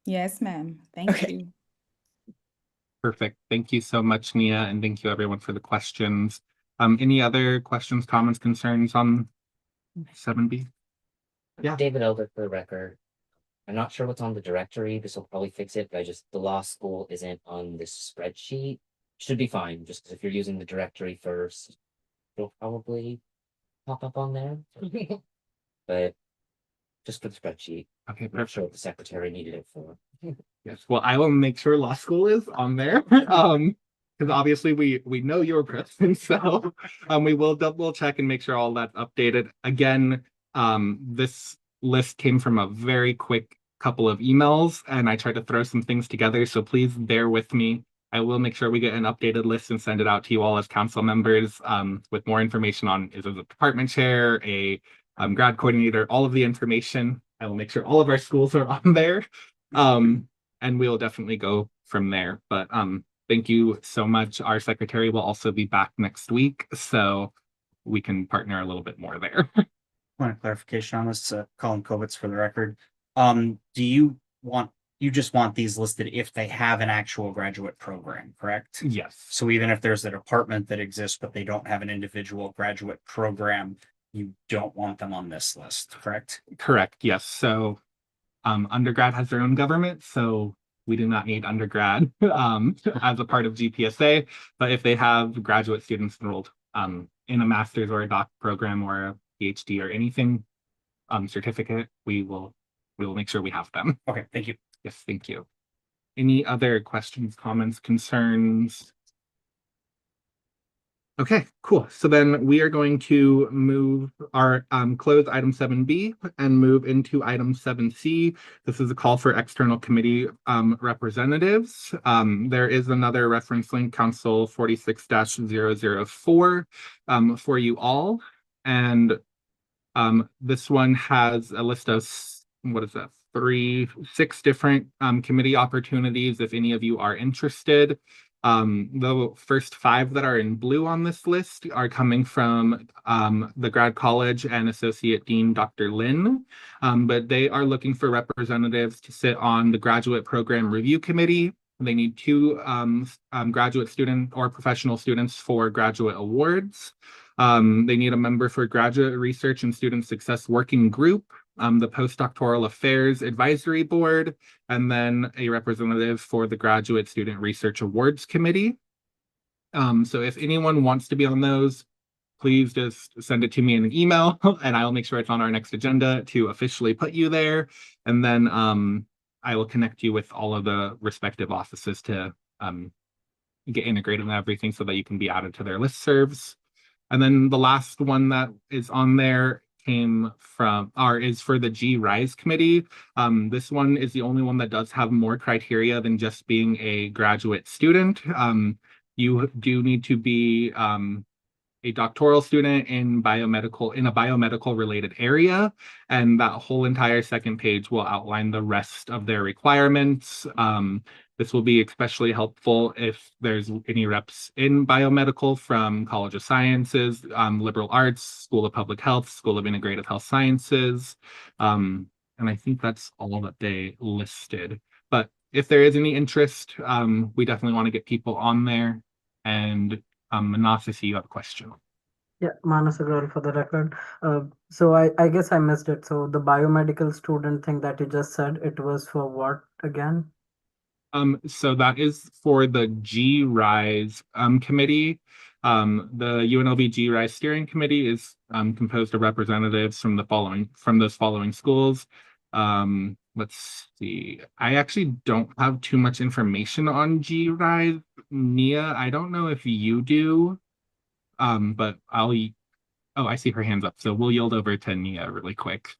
F: Yes, ma'am. Thank you.
A: Perfect. Thank you so much, Nia, and thank you everyone for the questions. Any other questions, comments, concerns on 7B? Yeah.
M: David Elder for the record. I'm not sure what's on the directory. This will probably fix it, but the law school isn't on this spreadsheet. Should be fine, just because if you're using the directory first, it'll probably pop up on there. But just for the spreadsheet.
A: Okay,
M: I'm not sure what the secretary needed it for.
A: Yes, well, I will make sure law school is on there. Because obviously we know your presence, so we will double check and make sure all that's updated. Again, this list came from a very quick couple of emails, and I tried to throw some things together, so please bear with me. I will make sure we get an updated list and send it out to you all as council members with more information on is it a department chair, a grad coordinator, all of the information. I will make sure all of our schools are on there. And we'll definitely go from there. But thank you so much. Our secretary will also be back next week, so we can partner a little bit more there.
L: Point of clarification on this, Colin Kovitz for the record. Do you just want these listed if they have an actual graduate program, correct?
A: Yes.
L: So even if there's a department that exists, but they don't have an individual graduate program, you don't want them on this list, correct?
A: Correct, yes. So undergrad has their own government, so we do not need undergrad as a part of GPSA. But if they have graduate students enrolled in a master's or a doc program or a PhD or anything certificate, we will make sure we have them.
L: Okay, thank you.
A: Yes, thank you. Any other questions, comments, concerns? Okay, cool. So then we are going to move our close item 7B and move into item 7C. This is a call for external committee representatives. There is another reference link, Council 46-004 for you all. And this one has a list of what is that? 6 different committee opportunities if any of you are interested. The first 5 that are in blue on this list are coming from the grad college and associate dean, Dr. Lin, but they are looking for representatives to sit on the graduate program review committee. They need 2 graduate student or professional students for graduate awards. They need a member for graduate research and student success working group, the postdoctoral affairs advisory board, and then a representative for the graduate student research awards committee. So if anyone wants to be on those, please just send it to me in an email and I'll make sure it's on our next agenda to officially put you there. And then I will connect you with all of the respective offices to get integrated and everything so that you can be added to their listservs. And then the last one that is on there came from, or is for the GRISE committee. This one is the only one that does have more criteria than just being a graduate student. You do need to be a doctoral student in a biomedical related area, and that whole entire second page will outline the rest of their requirements. This will be especially helpful if there's any reps in biomedical from College of Sciences, Liberal Arts, School of Public Health, School of Integrative Health Sciences. And I think that's all that they listed. But if there is any interest, we definitely want to get people on there. And Manas, I see you have a question.
E: Yeah, Manas Agrawal for the record. So I guess I missed it. So the biomedical student thing that you just said, it was for what again?
A: So that is for the GRISE committee. The UNLV GRISE steering committee is composed of representatives from those following schools. Let's see. I actually don't have too much information on GRISE. Nia, I don't know if you do. But I see her hands up, so we'll yield over to Nia really quick.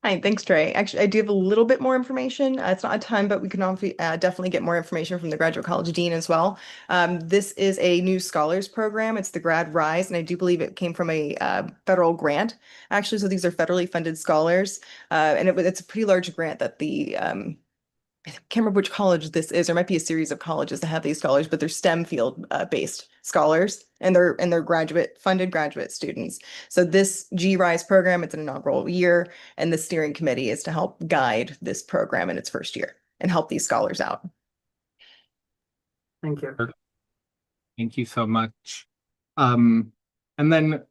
K: Hi, thanks, Trey. Actually, I do have a little bit more information. It's not a ton, but we can definitely get more information from the graduate college dean as well. This is a new scholars program. It's the Grad Rise, and I do believe it came from a federal grant, actually. So these are federally funded scholars, and it's a pretty large grant that the I can't remember which college this is. There might be a series of colleges that have these scholars, but they're STEM field based scholars, and they're funded graduate students. So this GRISE program, it's an inaugural year, and the steering committee is to help guide this program in its first year and help these scholars out.
E: Thank you.
A: Thank you so much. And then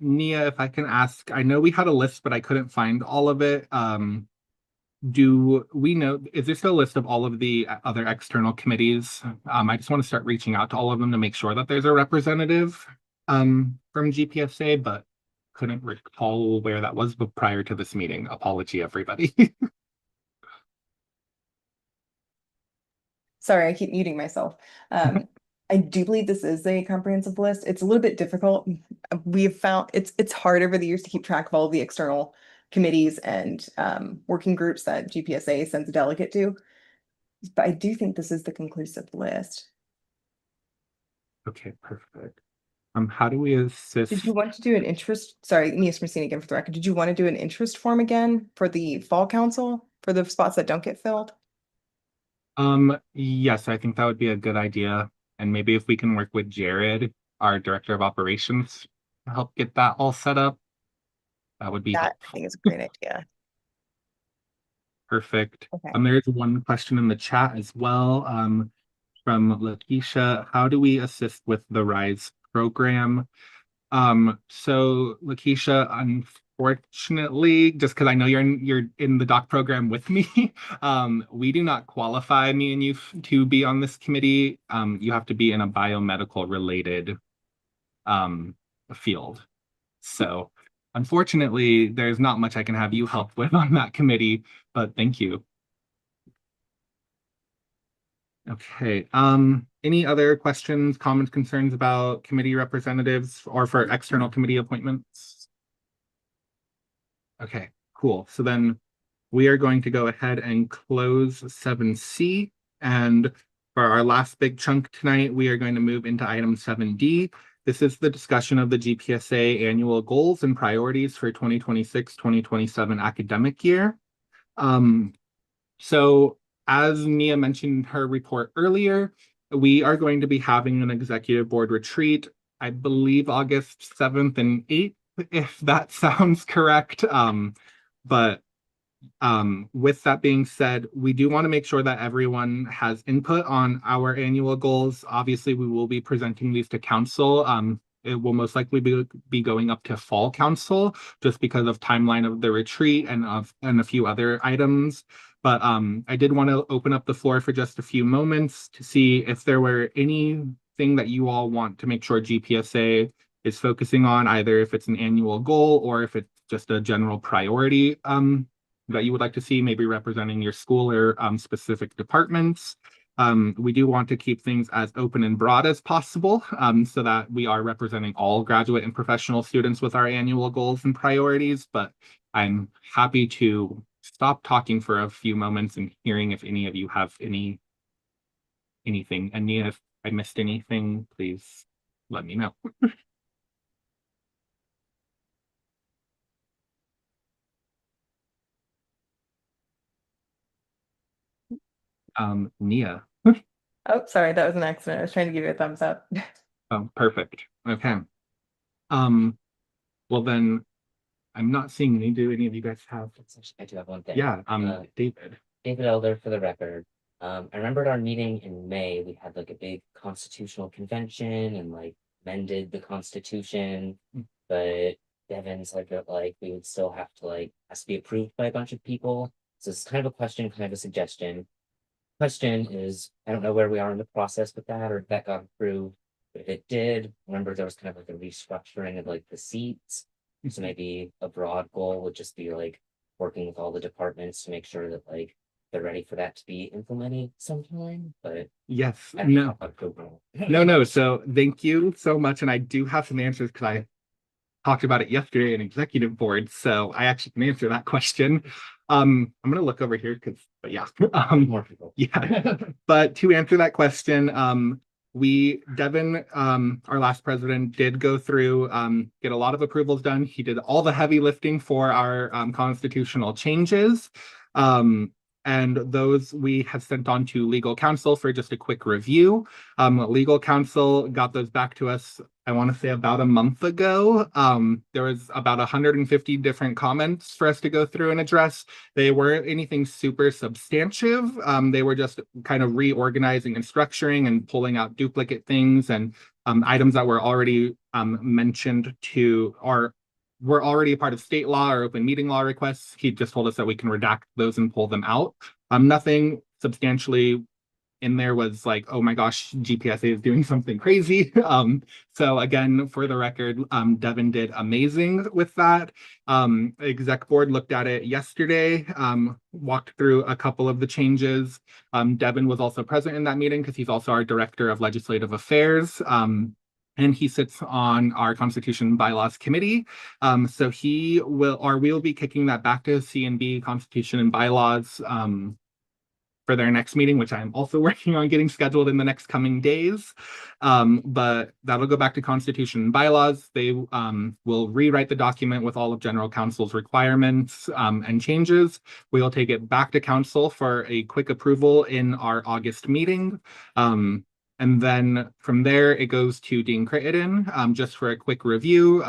A: Nia, if I can ask, I know we had a list, but I couldn't find all of it. Do we know, is there still a list of all of the other external committees? I just want to start reaching out to all of them to make sure that there's a representative from GPSA, but couldn't recall where that was prior to this meeting. Apology, everybody.
K: Sorry, I keep muting myself. I do believe this is a comprehensive list. It's a little bit difficult. We have found it's hard over the years to keep track of all the external committees and working groups that GPSA sends a delegate to. But I do think this is the conclusive list.
A: Okay, perfect. How do we assist?
K: Did you want to do an interest? Sorry, Ms. Messina again for the record. Did you want to do an interest form again for the fall council for the spots that don't get filled?
A: Yes, I think that would be a good idea. And maybe if we can work with Jared, our director of operations, to help get that all set up, that would be helpful.
K: I think it's a great idea.
A: Perfect.
K: Okay.
A: There's one question in the chat as well from Lakeisha. How do we assist with the RISE program? So Lakeisha, unfortunately, just because I know you're in the doc program with me, we do not qualify, me and you, to be on this committee. You have to be in a biomedical related field. So unfortunately, there's not much I can have you help with on that committee, but thank you. Okay, any other questions, comments, concerns about committee representatives or for external committee appointments? Okay, cool. So then we are going to go ahead and close 7C. And for our last big chunk tonight, we are going to move into item 7D. This is the discussion of the GPSA annual goals and priorities for 2026-2027 academic year. So as Nia mentioned in her report earlier, we are going to be having an executive board retreat, I believe August 7th and 8th, if that sounds correct. But with that being said, we do want to make sure that everyone has input on our annual goals. Obviously, we will be presenting these to council. It will most likely be going up to fall council just because of timeline of the retreat and a few other items. But I did want to open up the floor for just a few moments to see if there were anything that you all want to make sure GPSA is focusing on, either if it's an annual goal or if it's just a general priority that you would like to see, maybe representing your school or specific departments. We do want to keep things as open and broad as possible so that we are representing all graduate and professional students with our annual goals and priorities, but I'm happy to stop talking for a few moments and hearing if any of you have anything. And Nia, if I missed anything, please let me know. Nia.
K: Oh, sorry, that was an accident. I was trying to give you a thumbs up.
A: Oh, perfect. Okay. Well then, I'm not seeing any. Do any of you guys have?
M: I do have one thing.
A: Yeah, David.
M: David Elder for the record. I remembered our meeting in May, we had like a big constitutional convention and like amended the constitution, but Devin's like we would still have to has to be approved by a bunch of people. So it's kind of a question, kind of a suggestion. Question is, I don't know where we are in the process with that or if that got approved. But if it did, remember there was kind of like a restructuring of like the seats. So maybe a broad goal would just be like working with all the departments to make sure that they're ready for that to be implemented sometime. But
A: Yes,
M: I don't know
A: no,
M: how to go.
A: no. So thank you so much. And I do have some answers because I talked about it yesterday in executive board. So I actually can answer that question. I'm gonna look over here but yeah.
M: More people.
A: Yeah. But to answer that question, Devin, our last president, did go through, get a lot of approvals done. He did all the heavy lifting for our constitutional changes. And those we have sent on to legal counsel for just a quick review. Legal counsel got those back to us, I want to say about a month ago. There was about 150 different comments for us to go through and address. They weren't anything super substantive. They were just kind of reorganizing and structuring and pulling out duplicate things and items that were already mentioned were already a part of state law or open meeting law requests. He just told us that we can redact those and pull them out. Nothing substantially in there was like, oh my gosh, GPSA is doing something crazy. So again, for the record, Devin did amazing with that. Exec board looked at it yesterday, walked through a couple of the changes. Devin was also present in that meeting because he's also our director of legislative affairs. And he sits on our Constitution and Bylaws Committee. So we'll be kicking that back to C&B, Constitution and Bylaws, for their next meeting, which I'm also working on getting scheduled in the next coming days. But that'll go back to Constitution and Bylaws. They will rewrite the document with all of General Counsel's requirements and changes. We'll take it back to Council for a quick approval in our August meeting. And then from there, it goes to Dean Crittenden just for a quick review.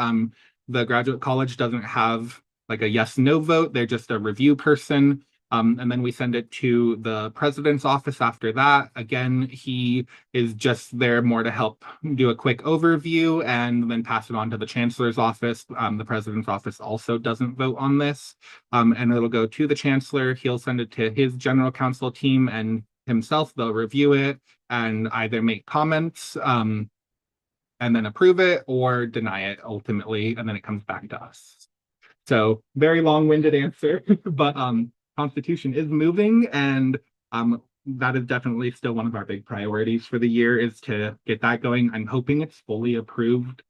A: The graduate college doesn't have like a yes/no vote. They're just a review person. And then we send it to the president's office after that. Again, he is just there more to help do a quick overview and then pass it on to the chancellor's office. The president's office also doesn't vote on this. And it'll go to the chancellor. He'll send it to his general counsel team and himself. They'll review it and either make comments and then approve it or deny it ultimately. And then it comes back to us. So very long-winded answer, but Constitution is moving and that is definitely still one of our big priorities for the year, is to get that going. I'm hoping it's fully approved.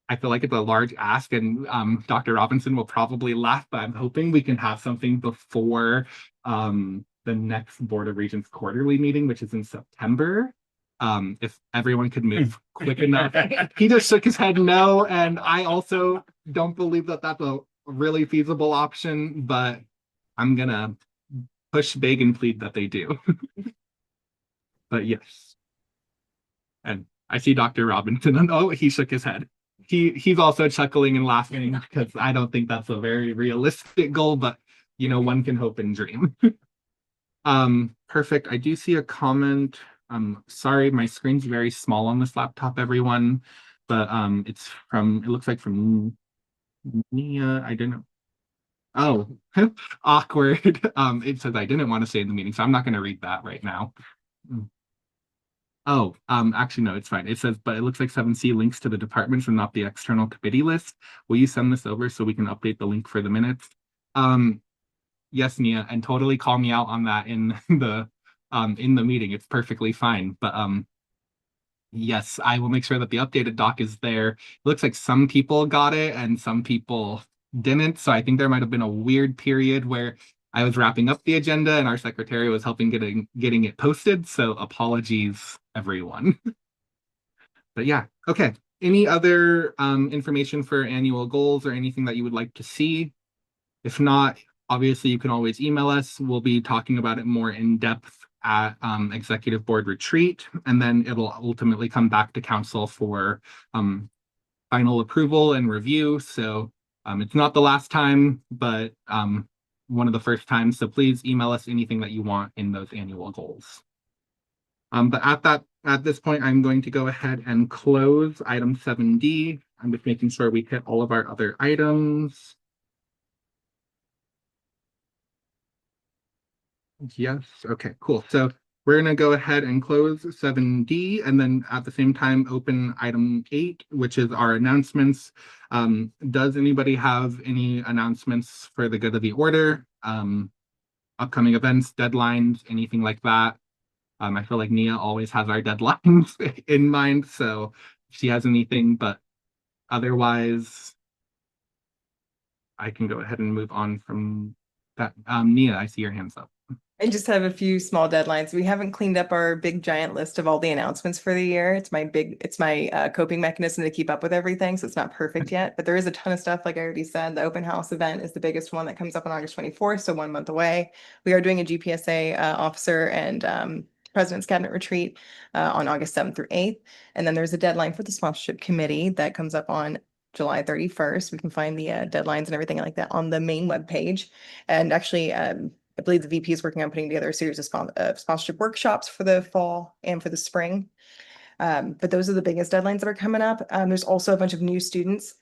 A: I feel like it's a large ask, and Dr. Robinson will probably laugh, but I'm hoping we can have something before the next Board of Regents quarterly meeting, which is in September. If everyone could move quick enough. He just shook his head no, and I also don't believe that that's a really feasible option, but I'm gonna push, beg, and plead that they do. But yes. And I see Dr. Robinson, and oh, he shook his head. He's also chuckling and laughing because I don't think that's a very realistic goal, but you know, one can hope and dream. Perfect. I do see a comment. Sorry, my screen's very small on this laptop, everyone, but it's from, it looks like from Nia. I didn't. Oh, awkward. It says I didn't want to say in the meeting, so I'm not going to read that right now. Oh, actually, no, it's fine. It says, but it looks like 7C links to the departments and not the external committee list. Will you send this over so we can update the link for the minutes? Yes, Nia, and totally call me out on that in the meeting. It's perfectly fine. But yes, I will make sure that the updated doc is there. It looks like some people got it and some people didn't. So I think there might have been a weird period where I was wrapping up the agenda and our secretary was helping getting it posted. So apologies, everyone. But yeah, okay. Any other information for annual goals or anything that you would like to see? If not, obviously you can always email us. We'll be talking about it more in depth at executive board retreat, and then it'll ultimately come back to council for final approval and review. So it's not the last time, but one of the first times. So please email us anything that you want in those annual goals. But at this point, I'm going to go ahead and close item 7D. I'm just making sure we hit all of our other items. Yes, okay, cool. So we're going to go ahead and close 7D, and then at the same time open item 8, which is our announcements. Does anybody have any announcements for the good of the order? Upcoming events, deadlines, anything like that? I feel like Nia always has our deadlines in mind, so if she has anything, but otherwise, I can go ahead and move on from that. Nia, I see your hands up.
K: I just have a few small deadlines. We haven't cleaned up our big giant list of all the announcements for the year. It's my coping mechanism to keep up with everything. So it's not perfect yet, but there is a ton of stuff. Like I already said, the open house event is the biggest one that comes up on August 24th. So 1 month away. We are doing a GPSA officer and President's Cabinet retreat on August 7th through 8th. And then there's a deadline for the sponsorship committee that comes up on July 31st. We can find the deadlines and everything like that on the main webpage. And actually, I believe the VP is working on putting together a series of sponsorship workshops for the fall and for the spring. But those are the biggest deadlines that are coming up. There's also a bunch of new students.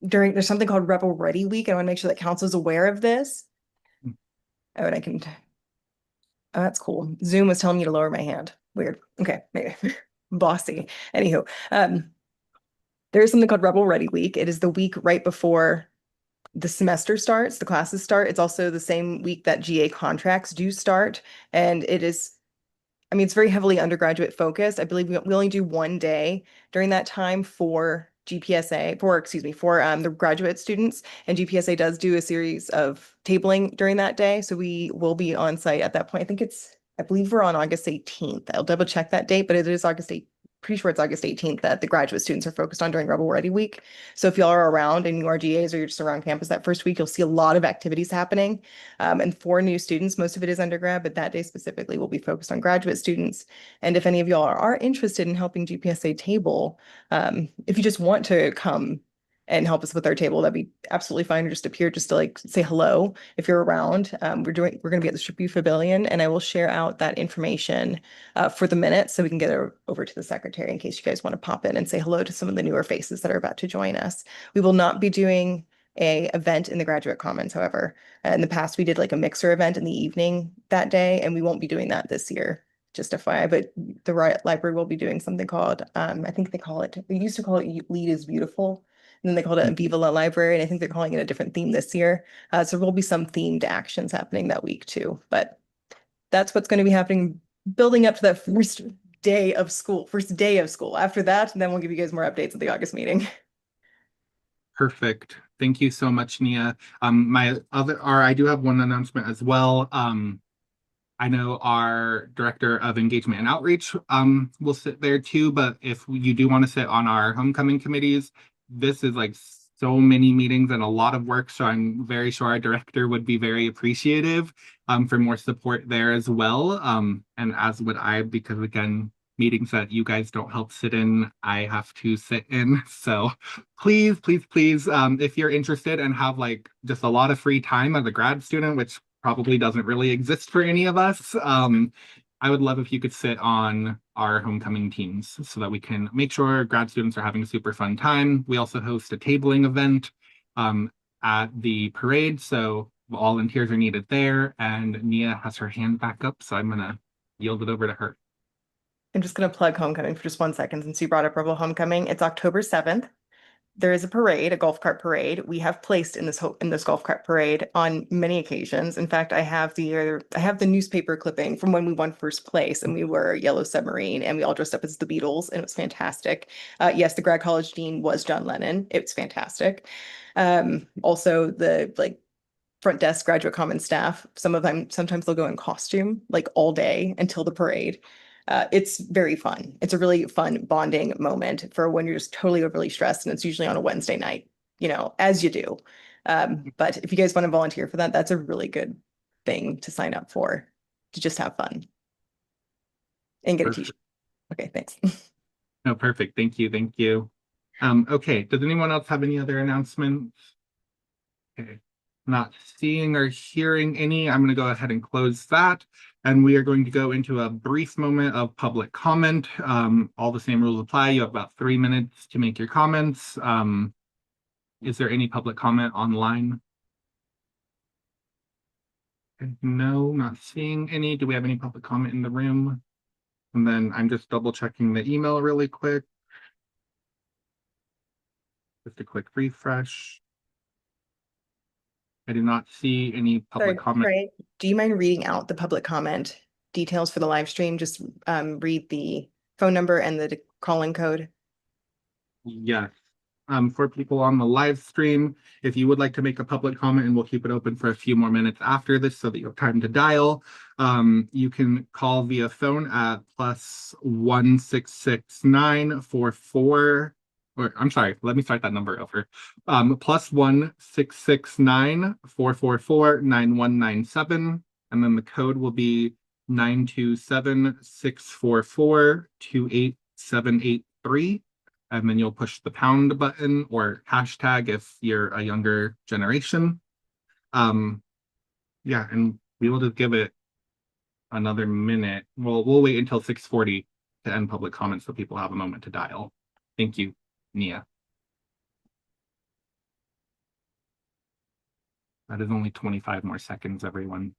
K: There's something called Rebel Ready Week. I want to make sure that council is aware of this. Oh, and I can. Oh, that's cool. Zoom was telling me to lower my hand. Weird. Okay, maybe bossy. Anywho, there is something called Rebel Ready Week. It is the week right before the semester starts, the classes start. It's also the same week that GA contracts do start. And it is, I mean, it's very heavily undergraduate focused. I believe we only do 1 day during that time for GPSA, for the graduate students. And GPSA does do a series of tabling during that day. So we will be on site at that point. I believe we're on August 18th. I'll double check that date, but it is August 8th. Pretty sure it's August 18th that the graduate students are focused on during Rebel Ready Week. So if y'all are around and you are GAs or you're just around campus that first week, you'll see a lot of activities happening. And for new students, most of it is undergrad, but that day specifically will be focused on graduate students. And if any of y'all are interested in helping GPSA table, if you just want to come and help us with our table, that'd be absolutely fine. Or just appear just to like say hello if you're around. We're going to be at the Strip Pavilion, and I will share out that information for the minutes so we can get it over to the secretary in case you guys want to pop in and say hello to some of the newer faces that are about to join us. We will not be doing a event in the graduate commons, however. In the past, we did like a mixer event in the evening that day, and we won't be doing that this year. Just FYI, but the library will be doing something called, I think they used to call it Lead is Beautiful. And then they called it Viva La Library, and I think they're calling it a different theme this year. So there will be some themed actions happening that week too. But that's what's going to be happening, building up to that first day of school. After that, then we'll give you guys more updates at the August meeting.
A: Perfect. Thank you so much, Nia. I do have one announcement as well. I know our Director of Engagement and Outreach will sit there too, but if you do want to sit on our homecoming committees, this is like so many meetings and a lot of work, so I'm very sure our director would be very appreciative for more support there as well. And as would I, because again, meetings that you guys don't help sit in, I have to sit in. So please, if you're interested and have like just a lot of free time as a grad student, which probably doesn't really exist for any of us, I would love if you could sit on our homecoming teams so that we can make sure grad students are having a super fun time. We also host a tabling event at the parade, so volunteers are needed there. And Nia has her hand back up, so I'm gonna yield it over to her.
K: I'm just going to plug homecoming for just 1 second since you brought up Rebel Homecoming. It's October 7th. There is a parade, a golf cart parade. We have placed in this golf cart parade on many occasions. In fact, I have the newspaper clipping from when we won first place and we were Yellow Submarine and we all dressed up as the Beatles and it was fantastic. Yes, the grad college dean was John Lennon. It's fantastic. Also the front desk graduate common staff, sometimes they'll go in costume like all day until the parade. It's very fun. It's a really fun bonding moment for when you're just totally overly stressed, and it's usually on a Wednesday night, as you do. But if you guys want to volunteer for that, that's a really good thing to sign up for, to just have fun and get a t-shirt. Okay, thanks.
A: No, perfect. Thank you. Okay, does anyone else have any other announcements? Okay. Not seeing or hearing any, I'm going to go ahead and close that. And we are going to go into a brief moment of public comment. All the same rules apply. You have about 3 minutes to make your comments. Is there any public comment online? No, not seeing any. Do we have any public comment in the room? And then I'm just double checking the email really quick. Just a quick refresh. I do not see any public comment.
K: Sorry, do you mind reading out the public comment details for the live stream? Just read the phone number and the call-in code.
A: Yes. For people on the live stream, if you would like to make a public comment, and we'll keep it open for a few more minutes after this so that you have time to dial, you can call via phone at +1 669 44. Or I'm sorry, let me start that number over. +1 669 444 9197. And then the code will be 927 644 28783. And then you'll push the pound button or hashtag if you're a younger generation. Yeah, and we will just give it another minute. We'll wait until 6:40 to end public comments so people have a moment to dial. Thank you, Nia. That is only 25 more seconds, everyone.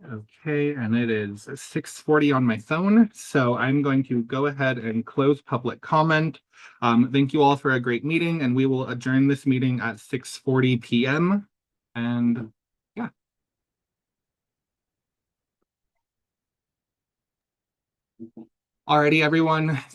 A: Okay, and it is 6:40 on my phone, so I'm going to go ahead and close public comment. Thank you all for a great meeting, and we will adjourn this meeting at 6:40 p.m. And yeah. Alrighty, everyone.